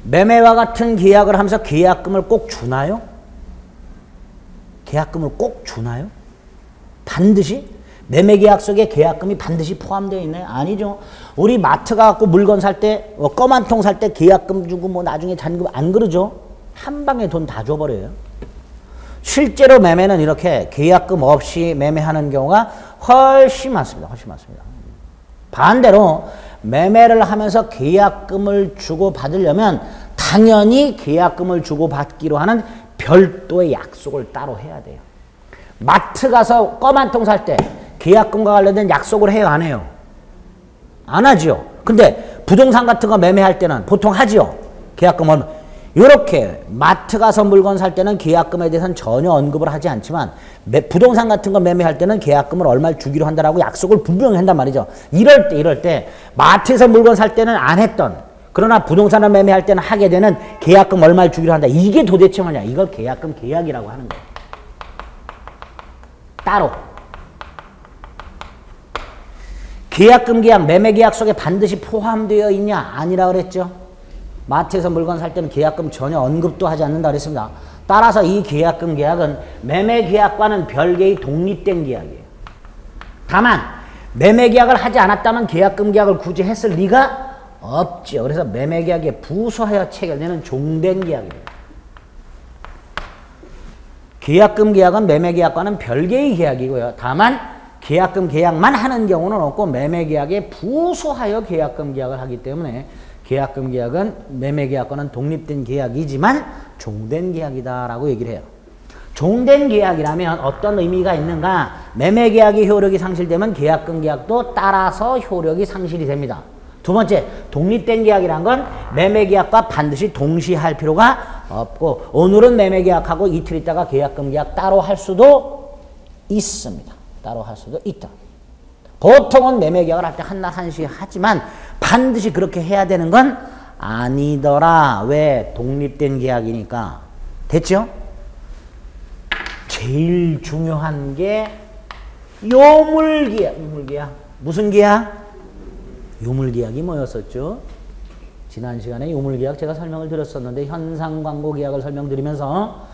매매와 같은 계약을 하면서 계약금을 꼭 주나요? 계약금을 꼭 주나요? 반드시? 매매계약 속에 계약금이 반드시 포함되어 있나요? 아니죠. 우리 마트 가갖고 물건 살 때, 껌 한 통 살 때 계약금 주고 뭐 나중에 잔금 안 그러죠? 한 방에 돈 다 줘버려요. 실제로 매매는 이렇게 계약금 없이 매매하는 경우가 훨씬 많습니다. 훨씬 많습니다. 반대로 매매를 하면서 계약금을 주고 받으려면 당연히 계약금을 주고 받기로 하는 별도의 약속을 따로 해야 돼요. 마트 가서 껌 한 통 살 때 계약금과 관련된 약속을 해요, 안 해요? 안 하지요. 근데 부동산 같은 거 매매할 때는 보통 하지요. 계약금 얼마. 이렇게 마트 가서 물건 살 때는 계약금에 대해서는 전혀 언급을 하지 않지만 부동산 같은 거 매매할 때는 계약금을 얼마를 주기로 한다라고 약속을 분명히 한단 말이죠. 이럴 때 마트에서 물건 살 때는 안 했던, 그러나 부동산을 매매할 때는 하게 되는 계약금 얼마를 주기로 한다. 이게 도대체 뭐냐? 이걸 계약금 계약이라고 하는 거예요. 따로. 계약금 계약, 매매 계약 속에 반드시 포함되어 있냐? 아니라 그랬죠. 마트에서 물건 살 때는 계약금 전혀 언급도 하지 않는다 그랬습니다. 따라서 이 계약금 계약은 매매 계약과는 별개의 독립된 계약이에요. 다만 매매 계약을 하지 않았다면 계약금 계약을 굳이 했을 리가 없죠. 그래서 매매 계약에 부수하여 체결되는 종된 계약입니다. 계약금 계약은 매매 계약과는 별개의 계약이고요. 다만 계약금 계약만 하는 경우는 없고 매매 계약에 부수하여 계약금 계약을 하기 때문에 계약금 계약은 매매 계약과는 독립된 계약이지만 종된 계약이다라고 얘기를 해요. 종된 계약이라면 어떤 의미가 있는가? 매매 계약의 효력이 상실되면 계약금 계약도 따라서 효력이 상실이 됩니다. 두 번째, 독립된 계약이란 건 매매 계약과 반드시 동시에 할 필요가 없고 오늘은 매매 계약하고 이틀 있다가 계약금 계약 따로 할 수도 있습니다. 따로 할 수도 있다. 보통은 매매 계약을 할 때 한날 한시에 하지만 반드시 그렇게 해야 되는 건 아니더라. 왜? 독립된 계약이니까. 됐죠? 제일 중요한 게 요물계약. 요물계약. 무슨 계약? 요물계약이 뭐였었죠? 지난 시간에 요물계약 제가 설명을 드렸었는데 현상광고계약을 설명드리면서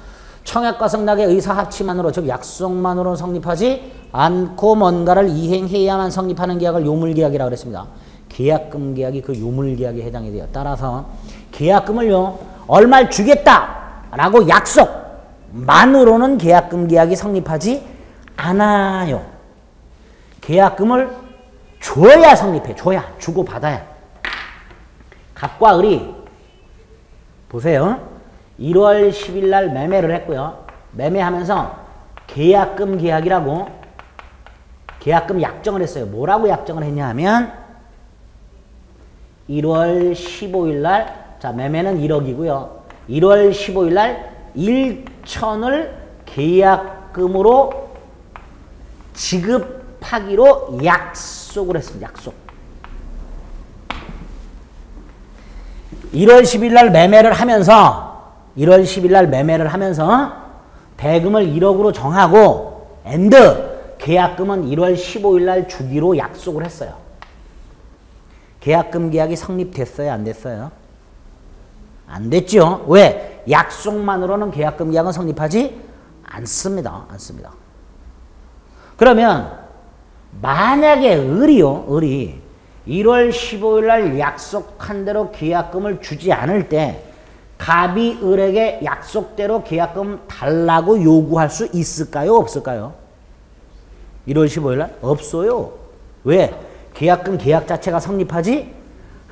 청약과 승낙의 의사합치만으로 즉 약속만으로 성립하지 않고 뭔가를 이행해야만 성립하는 계약을 요물계약이라고 그랬습니다. 계약금 계약이 그 요물계약에 해당이 돼요. 따라서 계약금을요 얼마를 주겠다라고 약속만으로는 계약금 계약이 성립하지 않아요. 계약금을 줘야 성립해. 줘야. 주고받아야. 갑과 을이 보세요. 1월 10일 날 매매를 했고요. 매매하면서 계약금 계약이라고 계약금 약정을 했어요. 뭐라고 약정을 했냐 하면 1월 15일 날 자 매매는 1억이고요. 1월 15일 날 1천을 계약금으로 지급하기로 약속을 했습니다. 약속. 1월 10일 날 매매를 하면서 1월 10일 날 매매를 하면서 대금을 1억으로 정하고 엔드 계약금은 1월 15일 날 주기로 약속을 했어요. 계약금 계약이 성립됐어요? 안 됐어요? 안 됐죠? 왜? 약속만으로는 계약금 계약은 성립하지 않습니다. 않습니다. 그러면 만약에 을이 1월 15일 날 약속한 대로 계약금을 주지 않을 때 갑이 을에게 약속대로 계약금 달라고 요구할 수 있을까요? 없을까요? 1월 15일 날? 없어요. 왜? 계약금 계약 자체가 성립하지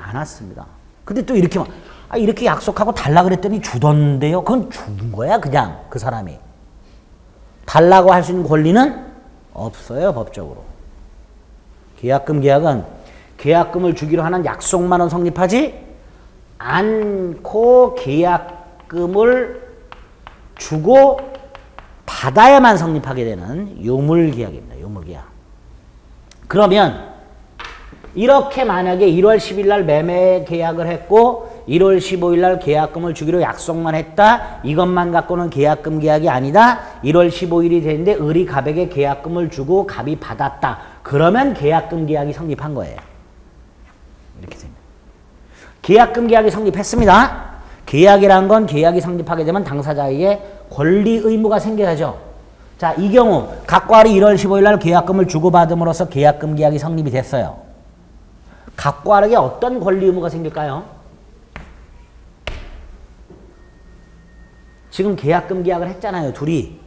않았습니다. 근데 또 이렇게 약속하고 달라 그랬더니 주던데요? 그건 준 거야 그냥 그 사람이. 달라고 할 수 있는 권리는 없어요 법적으로. 계약금 계약은 계약금을 주기로 하는 약속만은 성립하지 않고 계약금을 주고 받아야만 성립하게 되는 요물계약입니다. 요물계약. 그러면 이렇게 만약에 1월 10일 날 매매 계약을 했고 1월 15일 날 계약금을 주기로 약속만 했다. 이것만 갖고는 계약금 계약이 아니다. 1월 15일이 됐는데 을이 갑에게 계약금을 주고 갑이 받았다. 그러면 계약금 계약이 성립한 거예요. 이렇게 됩니다. 계약금 계약이 성립했습니다. 계약이란 건 계약이 성립하게 되면 당사자에게 권리 의무가 생겨야죠. 자, 이 경우 갑과 을이 1월 15일 날 계약금을 주고받음으로써 계약금 계약이 성립이 됐어요. 갑과 을에게 어떤 권리 의무가 생길까요? 지금 계약금 계약을 했잖아요. 둘이.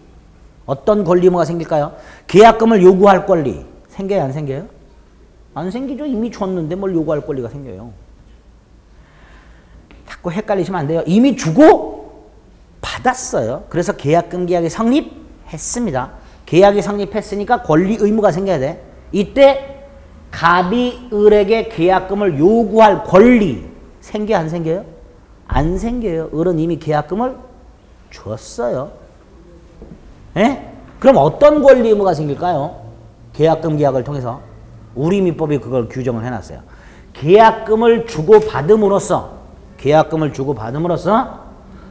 어떤 권리 의무가 생길까요? 계약금을 요구할 권리. 생겨요? 안 생겨요? 안 생기죠. 이미 줬는데 뭘 요구할 권리가 생겨요. 자꾸 헷갈리시면 안 돼요. 이미 주고 받았어요. 그래서 계약금 계약이 성립했습니다. 계약이 성립했으니까 권리 의무가 생겨야 돼. 이때 갑이 을에게 계약금을 요구할 권리 생겨요? 안 생겨요? 안 생겨요. 을은 이미 계약금을 줬어요. 예? 그럼 어떤 권리 의무가 생길까요? 계약금 계약을 통해서 우리민법이 그걸 규정을 해놨어요. 계약금을 주고받음으로써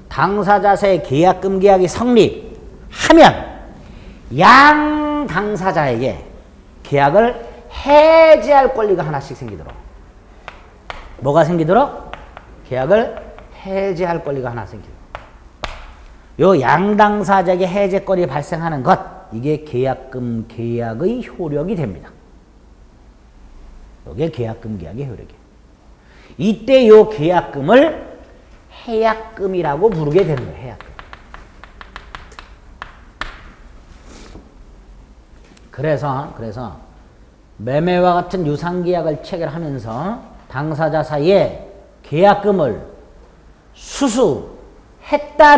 당사자의 계약금 계약이 성립하면 양 당사자에게 계약을 해지할 권리가 하나씩 생기도록. 뭐가 생기도록? 계약을 해지할 권리가 하나 생기도록. 요 양당사자에게 해제권이 발생하는 것, 이게 계약금 계약의 효력이 됩니다. 이게 계약금 계약의 효력이에요. 이때 요 계약금을 해약금이라고 부르게 되는 거예요. 해약금. 그래서 매매와 같은 유상계약을 체결하면서 당사자 사이에 계약금을 수수했다면,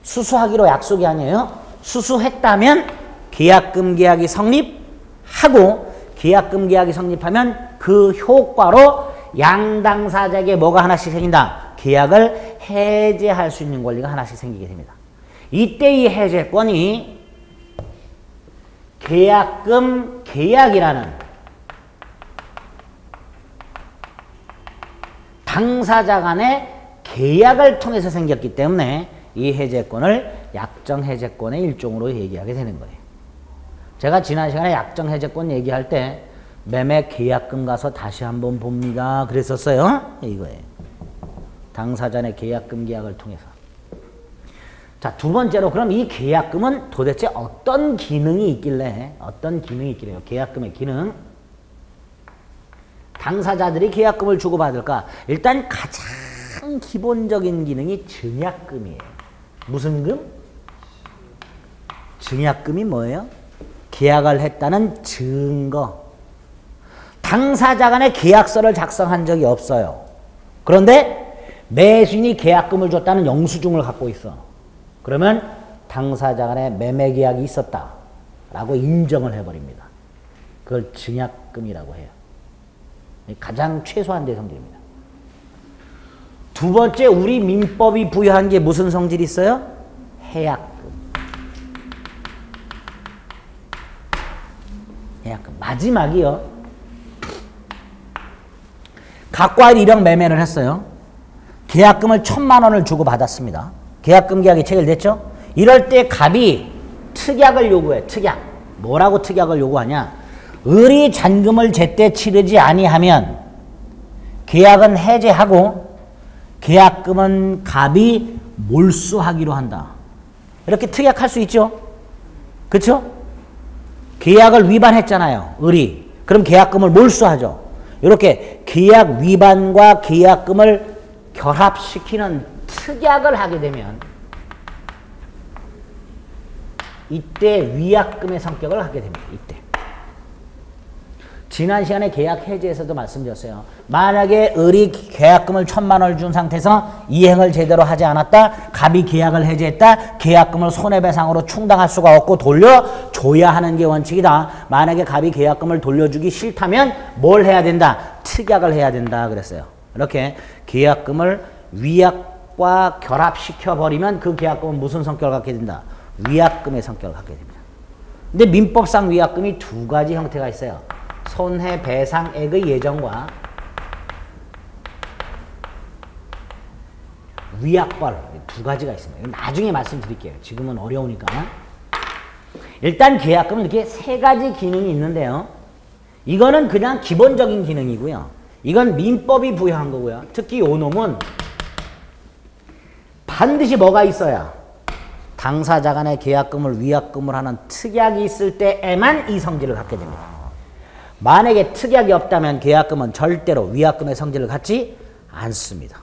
수수하기로 약속이 아니에요. 수수했다면 계약금 계약이 성립하고, 계약금 계약이 성립하면 그 효과로 양당사자에게 뭐가 하나씩 생긴다? 계약을 해제할 수 있는 권리가 하나씩 생기게 됩니다. 이때 이 해제권이 계약금 계약이라는 당사자 간의 계약을 통해서 생겼기 때문에 이 해제권을 약정해제권의 일종으로 얘기하게 되는 거예요. 제가 지난 시간에 약정해제권 얘기할 때 매매 계약금 가서 다시 한번 봅니다. 그랬었어요. 이거예요. 당사자 간의 계약금 계약을 통해서. 자, 두 번째로 그럼 이 계약금은 도대체 어떤 기능이 있길래, 계약금의 기능. 당사자들이 계약금을 주고받을까? 일단 가장 기본적인 기능이 증약금이에요. 무슨 금? 증약금이 뭐예요? 계약을 했다는 증거. 당사자 간에 계약서를 작성한 적이 없어요. 그런데 매수인이 계약금을 줬다는 영수증을 갖고 있어. 그러면 당사자 간에 매매 계약이 있었다라고 인정을 해버립니다. 그걸 증약금이라고 해요. 가장 최소한의 성질입니다. 두 번째, 우리 민법이 부여한 게 무슨 성질이 있어요? 해약금. 해약금. 마지막이요. 갑과 을이 1억 매매를 했어요. 계약금을 1,000만 원을 주고 받았습니다. 계약금 계약이 체결됐죠? 이럴 때 갑이 특약을 요구해. 특약. 뭐라고 특약을 요구하냐? 을이 잔금을 제때 치르지 아니하면 계약은 해제하고 계약금은 갑이 몰수하기로 한다. 이렇게 특약할 수 있죠? 그렇죠? 계약을 위반했잖아요. 을이. 그럼 계약금을 몰수하죠. 이렇게 계약 위반과 계약금을 결합시키는 특약을 하게 되면 이때 위약금의 성격을 갖게 됩니다. 이때. 지난 시간에 계약 해지에서도 말씀드렸어요. 만약에 을이 계약금을 1,000만 원을 준 상태에서 이행을 제대로 하지 않았다. 갑이 계약을 해지했다. 계약금을 손해배상으로 충당할 수가 없고 돌려줘야 하는 게 원칙이다. 만약에 갑이 계약금을 돌려주기 싫다면 뭘 해야 된다? 특약을 해야 된다 그랬어요. 이렇게 계약금을 위약과 결합시켜버리면 그 계약금은 무슨 성격을 갖게 된다? 위약금의 성격을 갖게 됩니다. 근데 민법상 위약금이 두 가지 형태가 있어요. 손해배상액의 예정과 위약벌 두 가지가 있습니다. 나중에 말씀드릴게요. 지금은 어려우니까. 일단 계약금은 이렇게 세 가지 기능이 있는데요. 이거는 그냥 기본적인 기능이고요. 이건 민법이 부여한 거고요. 특히 요 놈은 반드시 뭐가 있어야 당사자 간의 계약금을 위약금을 하는 특약이 있을 때에만 이 성질을 갖게 됩니다. 만약에 특약이 없다면 계약금은 절대로 위약금의 성질을 갖지 않습니다.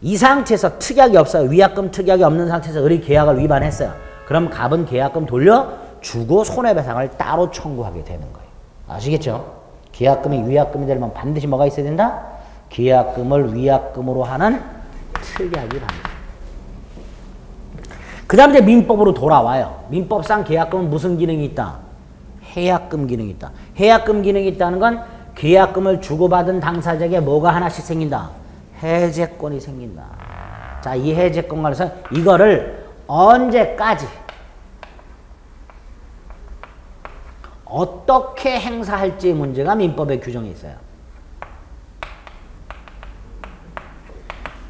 이 상태에서 특약이 없어요. 위약금 특약이 없는 상태에서 우리 계약을 위반했어요. 그럼 갑은 계약금 돌려주고 손해배상을 따로 청구하게 되는 거예요. 아시겠죠? 계약금이 위약금이 되려면 반드시 뭐가 있어야 된다? 계약금을 위약금으로 하는 특약이 반드시. 그 다음 이제 민법으로 돌아와요. 민법상 계약금은 무슨 기능이 있다? 해약금 기능이 있다. 해약금 기능이 있다는 건 계약금을 주고받은 당사자에게 뭐가 하나씩 생긴다? 해제권이 생긴다. 자, 이 해제권 관련해서 이거를 언제까지 어떻게 행사할지 문제가 민법에 규정이 있어요.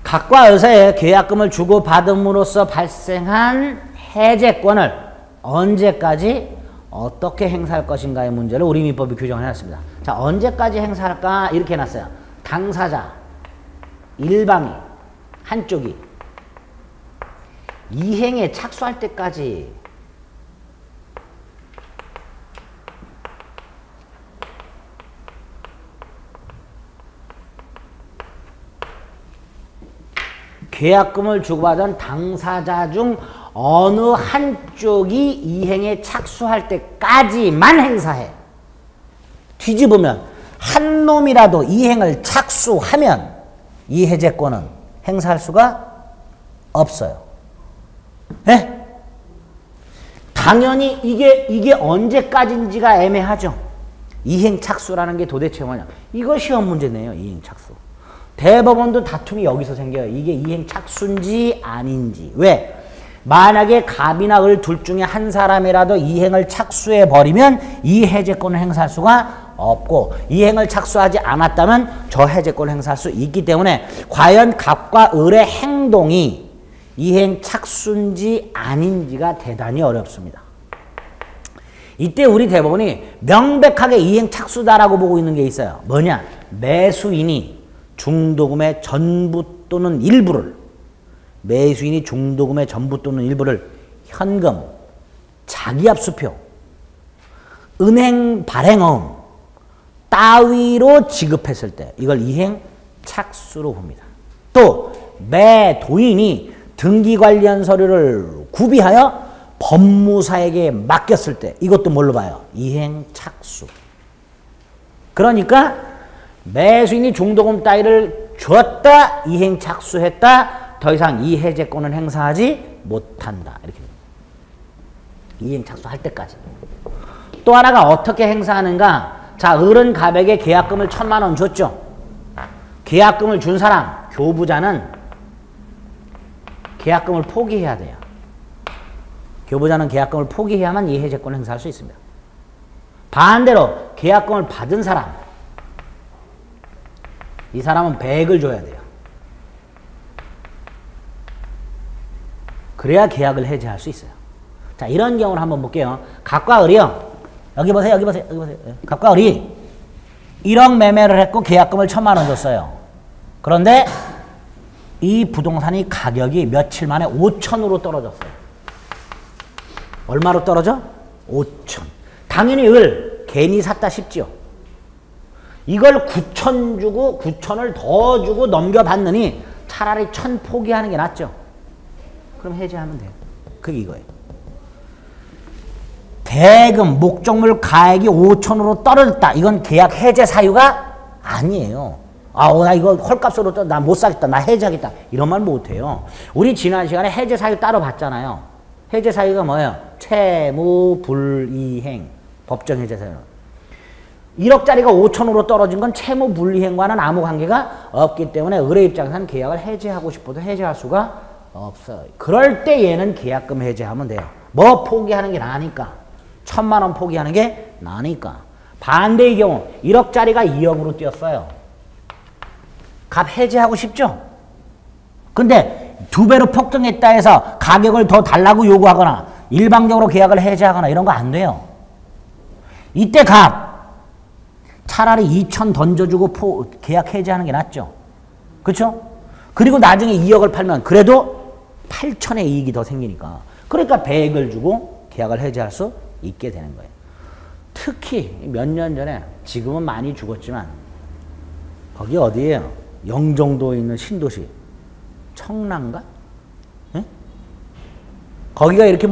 각과 여사의 계약금을 주고받음으로써 발생한 해제권을 언제까지 어떻게 행사할 것인가의 문제를 우리 민법이 규정을 해놨습니다. 자, 언제까지 행사할까? 이렇게 해놨어요. 당사자, 일방이, 한쪽이 이행에 착수할 때까지 계약금을 주고받은 당사자 중 어느 한쪽이 이행에 착수할 때까지만 행사해. 뒤집으면 한 놈이라도 이행을 착수하면 이 해제권은 행사할 수가 없어요. 네? 당연히 이게 언제까지인지가 애매하죠. 이행 착수라는 게 도대체 뭐냐. 이거 시험 문제네요. 이행 착수. 대법원도 다툼이 여기서 생겨요. 이게 이행 착수인지 아닌지. 왜? 만약에 갑이나 을 둘 중에 한 사람이라도 이행을 착수해버리면 이 해제권을 행사할 수가 없고, 이행을 착수하지 않았다면 저 해제권을 행사할 수 있기 때문에 과연 갑과 을의 행동이 이행 착수인지 아닌지가 대단히 어렵습니다. 이때 우리 대법원이 명백하게 이행 착수다라고 보고 있는 게 있어요. 뭐냐? 매수인이 중도금의 전부 또는 일부를, 매수인이 중도금의 전부 또는 일부를 현금, 자기압수표, 은행 발행어음 따위로 지급했을 때 이걸 이행 착수로 봅니다. 또 매도인이 등기 관련 서류를 구비하여 법무사에게 맡겼을 때 이것도 뭘로 봐요? 이행 착수. 그러니까 매수인이 중도금 따위를 줬다, 이행 착수했다, 더 이상 이 해제권은 행사하지 못한다. 이렇게 됩니다. 이행 착수할 때까지. 또 하나가 어떻게 행사하는가? 자, 을은 갑에게 계약금을 1,000만 원 줬죠. 계약금을 준 사람, 교부자는 계약금을 포기해야 돼요. 교부자는 계약금을 포기해야만 이 해제권을 행사할 수 있습니다. 반대로 계약금을 받은 사람, 이 사람은 100을 줘야 돼요. 그래야 계약을 해제할 수 있어요. 자, 이런 경우를 한번 볼게요. 갑과 을이요. 여기 보세요. 여기 보세요. 여기 보세요. 갑과 을이 1억 매매를 했고 계약금을 1,000만 원 줬어요. 그런데 이 부동산이 가격이 며칠 만에 5천으로 떨어졌어요. 얼마로 떨어져? 5천. 당연히 을 괜히 샀다 싶죠. 이걸 9천 주고 9천을 더 주고 넘겨받느니 차라리 1,000 포기하는 게 낫죠. 그럼 해제하면 돼요. 그게 이거예요. 대금, 목적물 가액이 5천으로 떨어졌다. 이건 계약 해제 사유가 아니에요. 나 이거 헐값으로 나 못 사겠다. 나 해제하겠다. 이런 말 못해요. 우리 지난 시간에 해제 사유 따로 봤잖아요. 해제 사유가 뭐예요? 채무 불이행. 법정 해제 사유. 1억짜리가 5천으로 떨어진 건 채무 불이행과는 아무 관계가 없기 때문에 을의 입장에서는 계약을 해제하고 싶어도 해제할 수가 없어요. 그럴 때 얘는 계약금 해제하면 돼요. 뭐 포기하는 게 나으니까. 1,000만 원 포기하는 게 나으니까. 반대의 경우 1억짜리가 2억으로 뛰었어요. 갑 해제하고 싶죠? 근데 2배로 폭등했다 해서 가격을 더 달라고 요구하거나 일방적으로 계약을 해지하거나 이런 거 안 돼요. 이때 차라리 2천 던져주고 계약 해지하는 게 낫죠. 그렇죠? 그리고 나중에 2억을 팔면 그래도 8천의 이익이 더 생기니까. 그러니까 100을 주고 계약을 해지할 수 있게 되는 거예요. 특히 몇 년 전에, 지금은 많이 죽었지만 거기 어디예요? 영종도에 있는 신도시 청란가? 네? 거기가 이렇게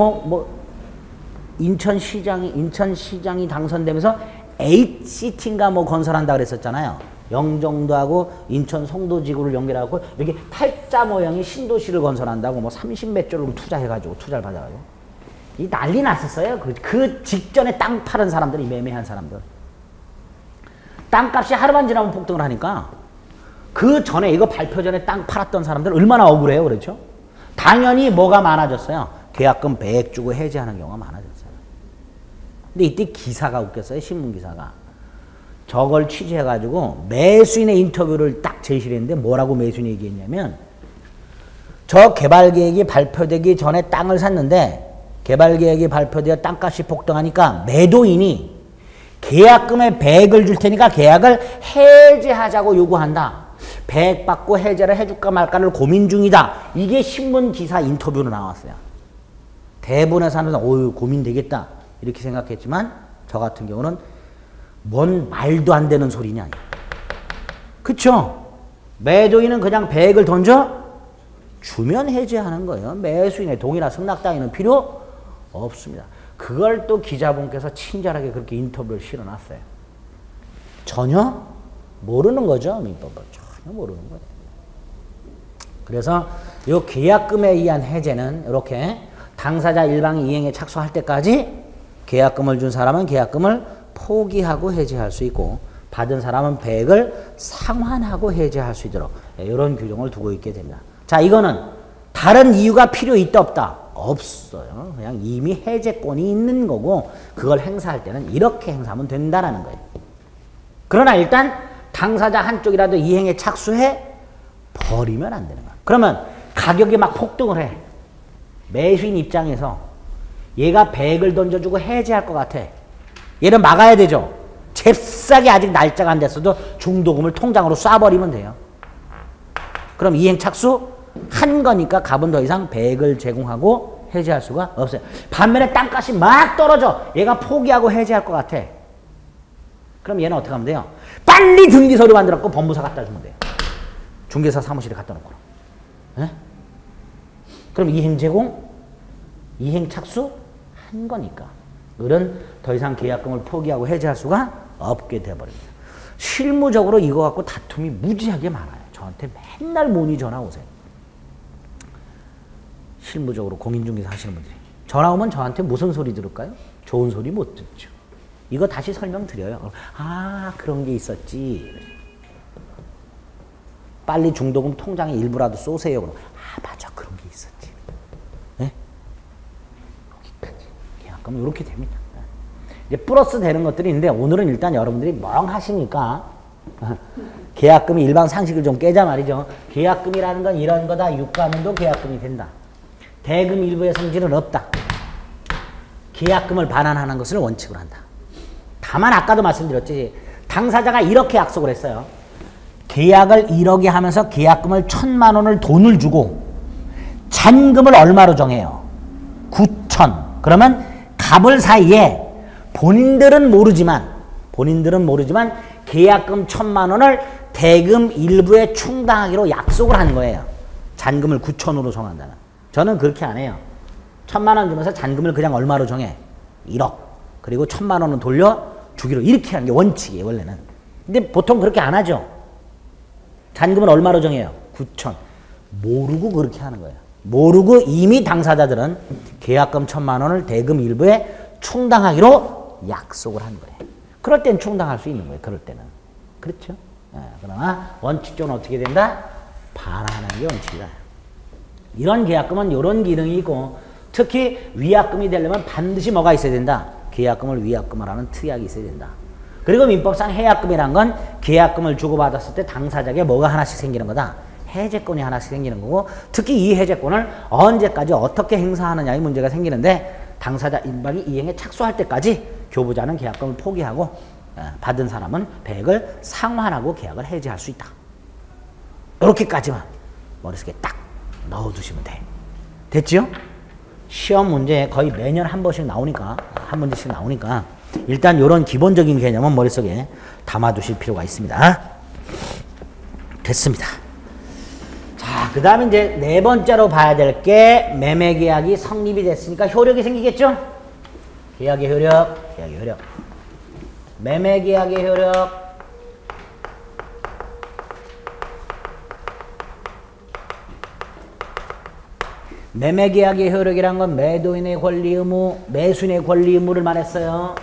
인천시장이 당선되면서 HCT인가 건설한다 그랬었잖아요. 영종도하고 인천 송도지구를 연결하고 이렇게 팔자 모형의 신도시를 건설한다고 30몇 조를 투자를 받아가지고 이 난리 났었어요. 그 직전에 땅 파는 사람들이, 매매한 사람들. 땅값이 하루만 지나면 폭등을 하니까 그 전에 이거 발표 전에 땅 팔았던 사람들 얼마나 억울해요. 그렇죠? 당연히 뭐가 많아졌어요? 계약금 100 주고 해지하는 경우가 많아졌어요. 근데 이때 기사가 웃겼어요. 신문 기사가. 저걸 취재해가지고 매수인의 인터뷰를 딱 제시를 했는데 뭐라고 매수인이 얘기했냐면, 저 개발계획이 발표되기 전에 땅을 샀는데 개발계획이 발표되어 땅값이 폭등하니까 매도인이 계약금에 100을 줄 테니까 계약을 해지하자고 요구한다. 100 받고 해제를 해줄까 말까를 고민 중이다. 이게 신문 기사 인터뷰로 나왔어요. 대부분의 사람들은 어휴 고민되겠다 이렇게 생각했지만 저 같은 경우는 뭔 말도 안 되는 소리냐. 그쵸? 매도인은 그냥 100을 던져 주면 해제하는 거예요. 매수인의 동의나 승낙 따위는 필요 없습니다. 그걸 또 기자분께서 친절하게 그렇게 인터뷰를 실어놨어요. 전혀 모르는 거죠. 민법을 전혀 모르는 거예요. 그래서 이 계약금에 의한 해제는 이렇게 당사자 일방이 이행에 착수할 때까지 계약금을 준 사람은 계약금을 포기하고 해지할 수 있고, 받은 사람은 100을 상환하고 해지할 수 있도록 이런 규정을 두고 있게 됩니다. 자, 이거는 다른 이유가 필요 있다 없다? 없어요. 그냥 이미 해제권이 있는 거고 그걸 행사할 때는 이렇게 행사하면 된다라는 거예요. 그러나 일단 당사자 한쪽이라도 이행에 착수해 버리면 안 되는 거야. 그러면 가격이 막 폭등을 해. 매수인 입장에서 얘가 100을 던져주고 해지할 것 같아. 얘는 막아야 되죠. 잽싸게 아직 날짜가 안 됐어도 중도금을 통장으로 쏴버리면 돼요. 그럼 이행 착수 한 거니까 값은 더 이상 100을 제공하고 해지할 수가 없어요. 반면에 땅값이 막 떨어져. 얘가 포기하고 해지할 것 같아. 그럼 얘는 어떻게 하면 돼요? 빨리 등기서류 만들었고 법무사 갖다 주면 돼요. 중개사 사무실에 갖다 놓고. 네? 그럼 이행 제공, 이행 착수 한 거니까 을은 더 이상 계약금을 포기하고 해지할 수가 없게 되어버립니다. 실무적으로 이거 갖고 다툼이 무지하게 많아요. 저한테 맨날 문의 전화 오세요. 실무적으로 공인중개사 하시는 분들이 전화 오면 저한테 무슨 소리 들을까요? 좋은 소리 못 듣죠. 이거 다시 설명드려요. 아, 그런 게 있었지. 빨리 중도금 통장에 일부라도 쏘세요. 그럼 아, 맞아, 그런 게 있었지. 네? 여기까지. 계약금은 이렇게 됩니다. 이제 플러스 되는 것들이 있는데 오늘은 일단 여러분들이 멍하시니까 계약금이 일반 상식을 좀 깨자 말이죠. 계약금이라는 건 이런 거다. 유가는도 계약금이 된다. 대금 일부의 성질은 없다. 계약금을 반환하는 것을 원칙으로 한다. 다만 아까도 말씀드렸지. 당사자가 이렇게 약속을 했어요. 계약을 1억에 하면서 계약금을 1,000만 원을 돈을 주고 잔금을 얼마로 정해요? 9천. 그러면 갑을 사이에 본인들은 모르지만 계약금 1,000만 원을 대금 일부에 충당하기로 약속을 한 거예요. 잔금을 9천으로 정한다는. 저는 그렇게 안 해요. 1,000만 원 주면서 잔금을 그냥 얼마로 정해? 1억. 그리고 1,000만 원은 돌려주기로 이렇게 하는 게 원칙이에요, 원래는. 근데 보통 그렇게 안 하죠. 잔금은 얼마로 정해요? 9천. 모르고 그렇게 하는 거예요. 모르고 이미 당사자들은 계약금 1,000만 원을 대금 일부에 충당하기로 약속을 한 거예요. 그럴 땐 충당할 수 있는 거예요. 그럴 때는. 그렇죠? 그러나 원칙적으로 어떻게 된다? 반환하는 게 원칙이다. 이런 계약금은 이런 기능이 있고, 특히 위약금이 되려면 반드시 뭐가 있어야 된다? 계약금을 위약금을 하는 특약이 있어야 된다. 그리고 민법상 해약금이란 건 계약금을 주고받았을 때 당사자에게 뭐가 하나씩 생기는 거다? 해제권이 하나씩 생기는 거고 특히 이 해제권을 언제까지 어떻게 행사하느냐의 문제가 생기는데 당사자 임박이 이행에 착수할 때까지 교부자는 계약금을 포기하고 받은 사람은 배액을 상환하고 계약을 해지할 수 있다. 이렇게까지만 머릿속에 딱 넣어두시면 돼. 됐죠? 시험 문제에 거의 매년 한 번씩 나오니까 한 문제씩 나오니까 일단 이런 기본적인 개념은 머릿속에 담아두실 필요가 있습니다. 됐습니다. 자, 그 다음에 이제 네 번째로 봐야 될 게 매매계약이 성립이 됐으니까 효력이 생기겠죠? 계약의 효력, 계약의 효력. 매매계약의 효력. 매매계약의 효력이란 건 매도인의 권리 의무, 매수인의 권리 의무를 말했어요.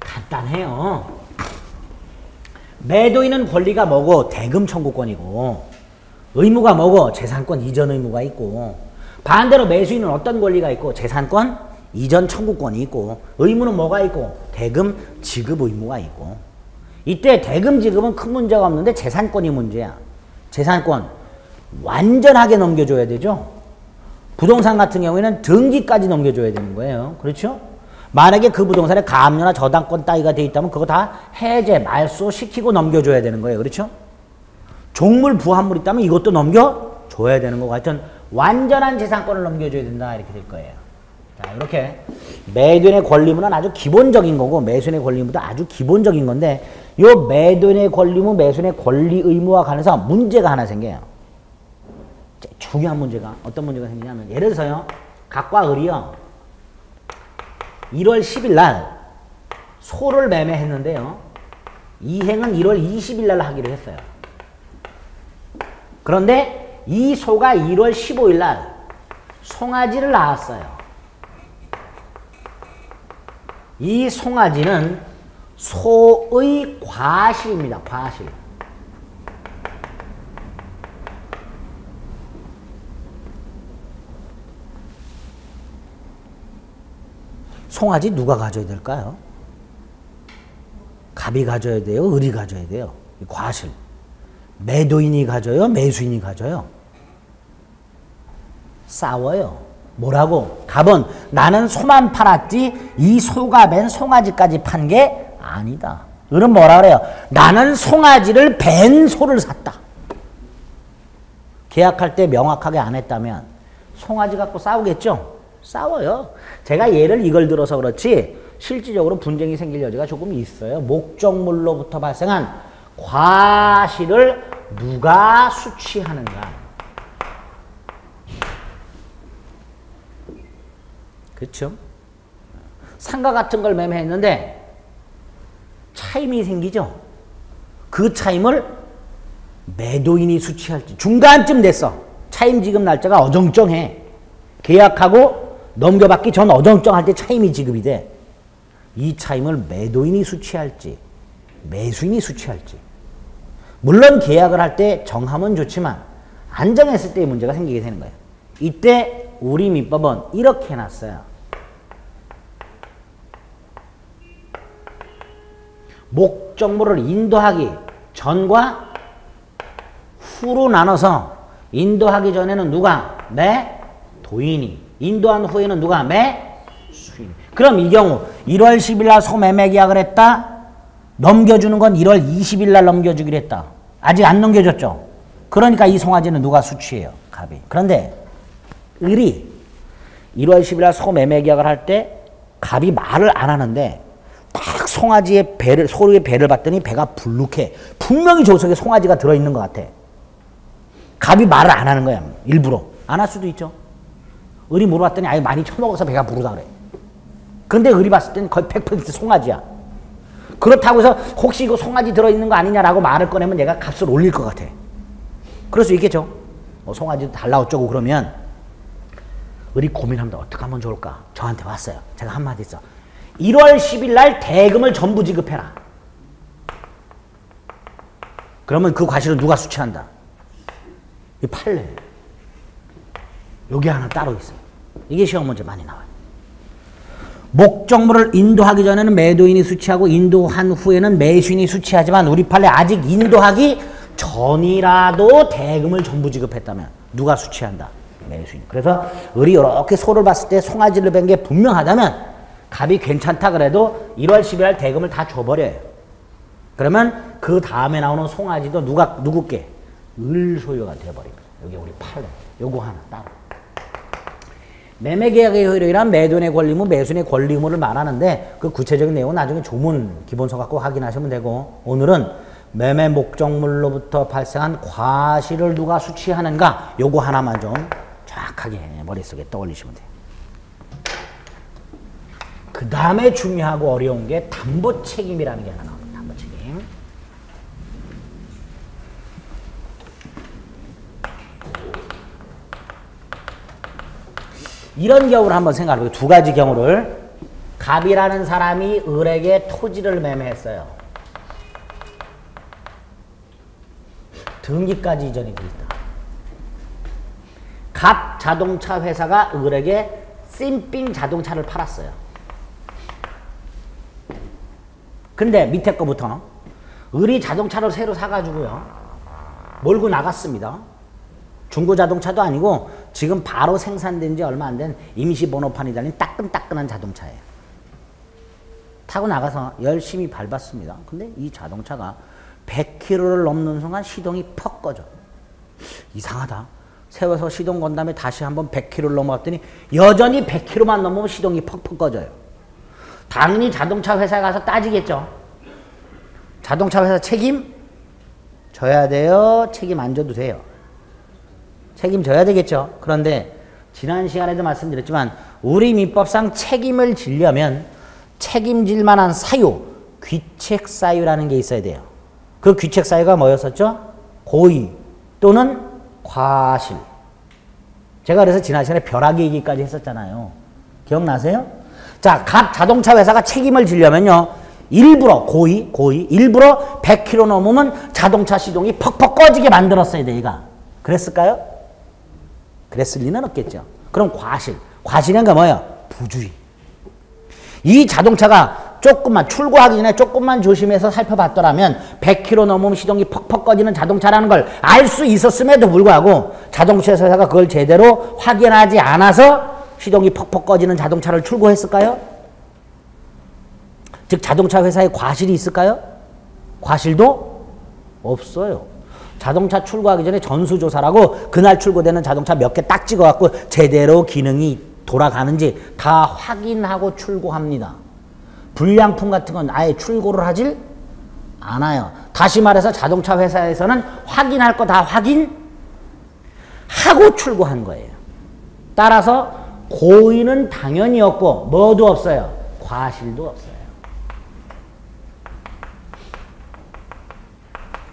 간단해요. 매도인은 권리가 뭐고 대금 청구권이고 의무가 뭐고 재산권 이전 의무가 있고 반대로 매수인은 어떤 권리가 있고 재산권 이전 청구권이 있고 의무는 뭐가 있고 대금 지급 의무가 있고 이때 대금 지급은 큰 문제가 없는데 재산권이 문제야. 재산권 완전하게 넘겨줘야 되죠. 부동산 같은 경우에는 등기까지 넘겨줘야 되는 거예요. 그렇죠? 만약에 그 부동산에 가압류나 저당권 따위가 돼 있다면 그거 다 해제, 말소 시키고 넘겨줘야 되는 거예요. 그렇죠? 종물, 부합물 있다면 이것도 넘겨줘야 되는 거고 하여튼 완전한 재산권을 넘겨줘야 된다 이렇게 될 거예요. 자, 이렇게 매도인의 권리무는 아주 기본적인 거고 매수인의 권리무도 아주 기본적인 건데 요 매도인의 권리무, 매수인의 권리 의무와 관해서 문제가 하나 생겨요. 중요한 문제가 어떤 문제가 생기냐면 예를 들어서요. 갑과 을이요. 1월 10일 날 소를 매매했는데요. 이행은 1월 20일 날 하기로 했어요. 그런데 이 소가 1월 15일 날 송아지를 낳았어요. 이 송아지는 소의 과실입니다. 과실. 송아지 누가 가져야 될까요? 갑이 가져야 돼요? 을이 가져야 돼요? 이 과실. 매도인이 가져요? 매수인이 가져요? 싸워요. 뭐라고? 갑은 나는 소만 팔았지 이 소가 맨 송아지까지 판 게 아니다. 을은 뭐라 그래요? 나는 송아지를 벤 소를 샀다. 계약할 때 명확하게 안 했다면 송아지 갖고 싸우겠죠? 싸워요. 제가 예를 이걸 들어서 그렇지 실질적으로 분쟁이 생길 여지가 조금 있어요. 목적물로부터 발생한 과실을 누가 수취하는가. 그렇죠? 상가 같은 걸 매매했는데 차임이 생기죠? 그 차임을 매도인이 수취할지 중간쯤 됐어. 차임 지급 날짜가 어정쩡해. 계약하고 넘겨받기 전 어정쩡할 때 차임이 지급이 돼. 이 차임을 매도인이 수취할지 매수인이 수취할지. 물론 계약을 할 때 정하면 좋지만 안 정했을 때 문제가 생기게 되는 거예요. 이때 우리 민법은 이렇게 해놨어요. 목적물을 인도하기 전과 후로 나눠서 인도하기 전에는 누가? 매도인이. 인도한 후에는 누가? 매수인. 그럼 이 경우 1월 10일 날 소매매 계약을 했다. 넘겨주는 건 1월 20일 날 넘겨주기로 했다. 아직 안 넘겨줬죠. 그러니까 이 송아지는 누가 수취해요? 갑이. 그런데 을이 1월 10일 날 소매매 계약을 할 때 갑이 말을 안 하는데 딱 송아지의 배를, 소의 배를 봤더니 배가 불룩해. 분명히 저 속에 송아지가 들어있는 것 같아. 갑이 말을 안 하는 거야. 일부러. 안 할 수도 있죠. 을이 물어봤더니 아예 많이 처먹어서 배가 부르다 그래. 근데 을이 봤을 때는 거의 100% 송아지야. 그렇다고 해서 혹시 이거 송아지 들어있는 거 아니냐라고 말을 꺼내면 얘가 값을 올릴 것 같아. 그럴 수 있겠죠. 송아지도 달라 어쩌고 그러면 을이 고민합니다. 어떻게 하면 좋을까? 저한테 왔어요. 제가 한마디 했어. 1월 10일 날 대금을 전부 지급해라. 그러면 그 과실은 누가 수취한다? 이 판례. 여기 하나 따로 있어요. 이게 시험 문제 많이 나와요. 목적물을 인도하기 전에는 매도인이 수취하고 인도한 후에는 매수인이 수취하지만 우리 판례 아직 인도하기 전이라도 대금을 전부 지급했다면 누가 수취한다? 매수인. 그래서 을이 이렇게 소를 봤을 때 송아지를 뵌 게 분명하다면 갑이 괜찮다 그래도 1월 12일 대금을 다 줘버려요. 그러면 그 다음에 나오는 송아지도 누구께? 을 소유가 되어버립니다. 여기 우리 판례. 요거 하나 따로. 매매계약의 효력이란 매도인의 권리무, 매수인의 권리무를 말하는데 그 구체적인 내용은 나중에 조문 기본서 갖고 확인하시면 되고 오늘은 매매 목적물로부터 발생한 과실을 누가 수취하는가 요거 하나만 좀 정확하게 머릿속에 떠올리시면 돼요. 그 다음에 중요하고 어려운 게 담보 책임이라는 게 하나 나옵니다. 담보 책임. 이런 경우를 한번 생각해보세요. 두 가지 경우를. 갑이라는 사람이 을에게 토지를 매매했어요. 등기까지 이전이 돼 있다. 갑 자동차 회사가 을에게 씀삥 자동차를 팔았어요. 근데 밑에 거부터 을이 자동차를 새로 사가지고요. 몰고 나갔습니다. 중고자동차도 아니고 지금 바로 생산된 지 얼마 안 된 임시번호판이 달린 따끈따끈한 자동차예요. 타고 나가서 열심히 밟았습니다. 근데 이 자동차가 100km를 넘는 순간 시동이 퍽 꺼져. 이상하다. 세워서 시동 건 다음에 다시 한번 100km를 넘어갔더니 여전히 100km만 넘으면 시동이 퍽퍽 꺼져요. 당연히 자동차 회사에 가서 따지겠죠. 자동차 회사 책임 져야 돼요? 책임 안 져도 돼요? 책임져야 되겠죠. 그런데 지난 시간에도 말씀드렸지만 우리 민법상 책임을 지려면 책임질 만한 사유, 귀책사유라는 게 있어야 돼요. 그 귀책사유가 뭐였었죠? 고의 또는 과실. 제가 그래서 지난 시간에 벼락의 얘기까지 했었잖아요. 기억나세요? 자, 각 자동차 회사가 책임을 지려면요. 일부러 고의 일부러 100km 넘으면 자동차 시동이 퍽퍽 꺼지게 만들었어야 돼. 얘가. 그랬을까요? 그랬을 리는 없겠죠. 그럼 과실은 게 뭐예요? 부주의. 이 자동차가 조금만 출고하기 전에 조금만 조심해서 살펴봤더라면 100km 넘으면 시동이 퍽퍽 꺼지는 자동차라는 걸 알 수 있었음에도 불구하고 자동차 회사가 그걸 제대로 확인하지 않아서 시동이 퍽퍽 꺼지는 자동차를 출고했을까요? 즉 자동차 회사에 과실이 있을까요? 과실도 없어요. 자동차 출고하기 전에 전수조사라고 그날 출고되는 자동차 몇 개 딱 찍어갖고 제대로 기능이 돌아가는지 다 확인하고 출고합니다. 불량품 같은 건 아예 출고를 하질 않아요. 다시 말해서 자동차 회사에서는 확인할 거 다 확인하고 출고한 거예요. 따라서 고의는 당연히 없고 뭐도 없어요. 과실도 없어요.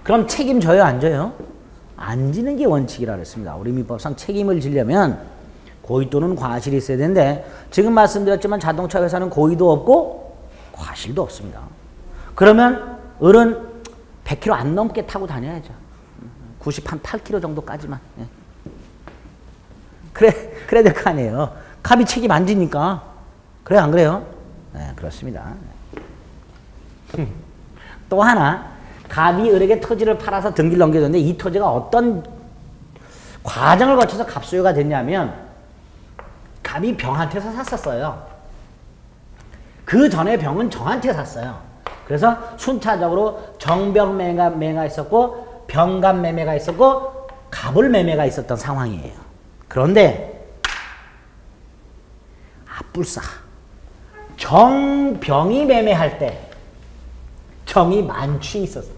그럼 책임져요? 안 져요? 안 지는 게 원칙이라고 했습니다. 우리 민법상 책임을 지려면 고의 또는 과실이 있어야 되는데 지금 말씀드렸지만 자동차 회사는 고의도 없고 과실도 없습니다. 그러면 을은 100km 안 넘게 타고 다녀야죠. 98km 정도까지만. 예. 그래야 될 거 아니에요. 갑이 책임 안 지니까. 그래요? 안 그래요? 네, 그렇습니다. 또 하나. 갑이 을에게 토지를 팔아서 등기를 넘겨줬는데 이 토지가 어떤 과정을 거쳐서 갑소유가 됐냐면 갑이 병한테서 샀었어요. 그 전에 병은 정한테 샀어요. 그래서 순차적으로 정병 매매가 있었고 병갑 매매가 있었고 갑을 매매가 있었던 상황이에요. 그런데 뿔싸 정병이 매매할 때 정이 만취 있었어요.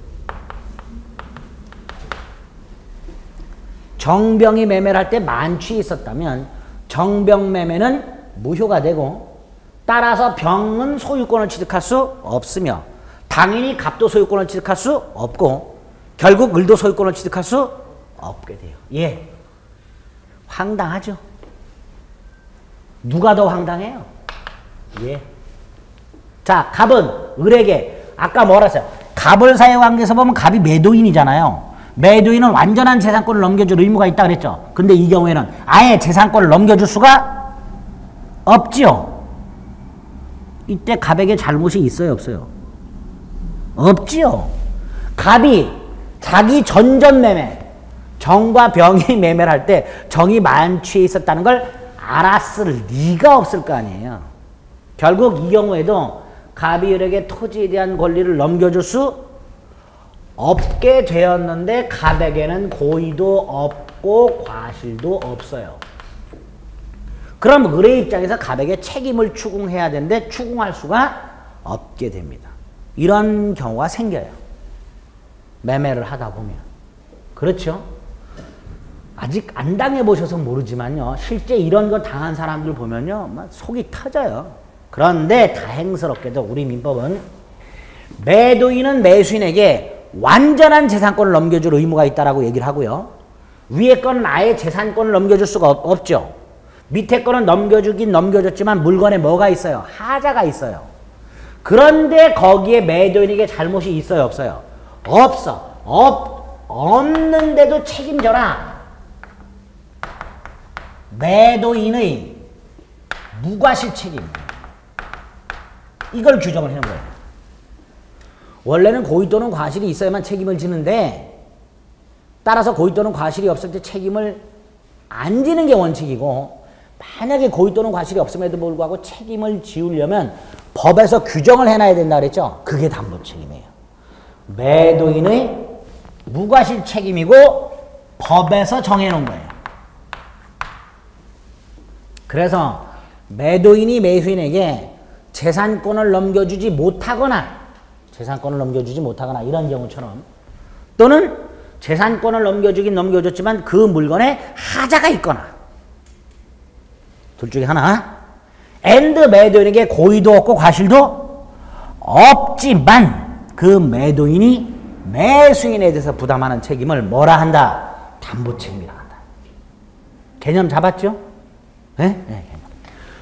정병이 매매를 할 때 만취 있었다면 정병 매매는 무효가 되고 따라서 병은 소유권을 취득할 수 없으며 당연히 갑도 소유권을 취득할 수 없고 결국 을도 소유권을 취득할 수 없게 돼요. 예, 황당하죠? 누가 더 황당해요? 예. 자, 갑은 을에게 아까 뭐라 했어요? 갑을 사유관계에서 보면 갑이 매도인이잖아요. 매도인은 완전한 재산권을 넘겨줄 의무가 있다 그랬죠. 근데 이 경우에는 아예 재산권을 넘겨줄 수가 없지요. 이때 갑에게 잘못이 있어요, 없어요? 없지요. 갑이 자기 전전 매매, 정과 병이 매매를 할 때 정이 만취해 있었다는 걸 알았을 리가 없을 거 아니에요. 결국 이 경우에도 갑이 을에게 토지에 대한 권리를 넘겨줄 수 없게 되었는데 갑에게는 고의도 없고 과실도 없어요. 그럼 을의 입장에서 갑에게 책임을 추궁해야 되는데 추궁할 수가 없게 됩니다. 이런 경우가 생겨요. 매매를 하다 보면. 그렇죠? 아직 안 당해보셔서 모르지만요. 실제 이런 거 당한 사람들 보면요. 막 속이 터져요. 그런데 다행스럽게도 우리 민법은 매도인은 매수인에게 완전한 재산권을 넘겨줄 의무가 있다라고 얘기를 하고요. 위에 거는 아예 재산권을 넘겨줄 수가 없죠. 밑에 거는 넘겨주긴 넘겨줬지만 물건에 뭐가 있어요? 하자가 있어요. 그런데 거기에 매도인에게 잘못이 있어요? 없어요? 없어. 없는데도 책임져라. 매도인의 무과실 책임. 이걸 규정을 해놓은 거예요. 원래는 고의 또는 과실이 있어야만 책임을 지는데 따라서 고의 또는 과실이 없을 때 책임을 안 지는 게 원칙이고 만약에 고의 또는 과실이 없음에도 불구하고 책임을 지우려면 법에서 규정을 해놔야 된다 그랬죠? 그게 담보 책임이에요. 매도인의 무과실 책임이고 법에서 정해놓은 거예요. 그래서 매도인이 매수인에게 재산권을 넘겨주지 못하거나 이런 경우처럼 또는 재산권을 넘겨주긴 넘겨줬지만 그 물건에 하자가 있거나 둘 중에 하나 and 매도인에게 고의도 없고 과실도 없지만 그 매도인이 매수인에 대해서 부담하는 책임을 뭐라 한다? 담보 책임이라 한다. 개념 잡았죠? 네? 네, 개념.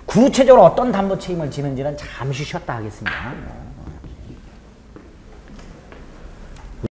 구체적으로 어떤 담보 책임을 지는지는 잠시 쉬었다 하겠습니다.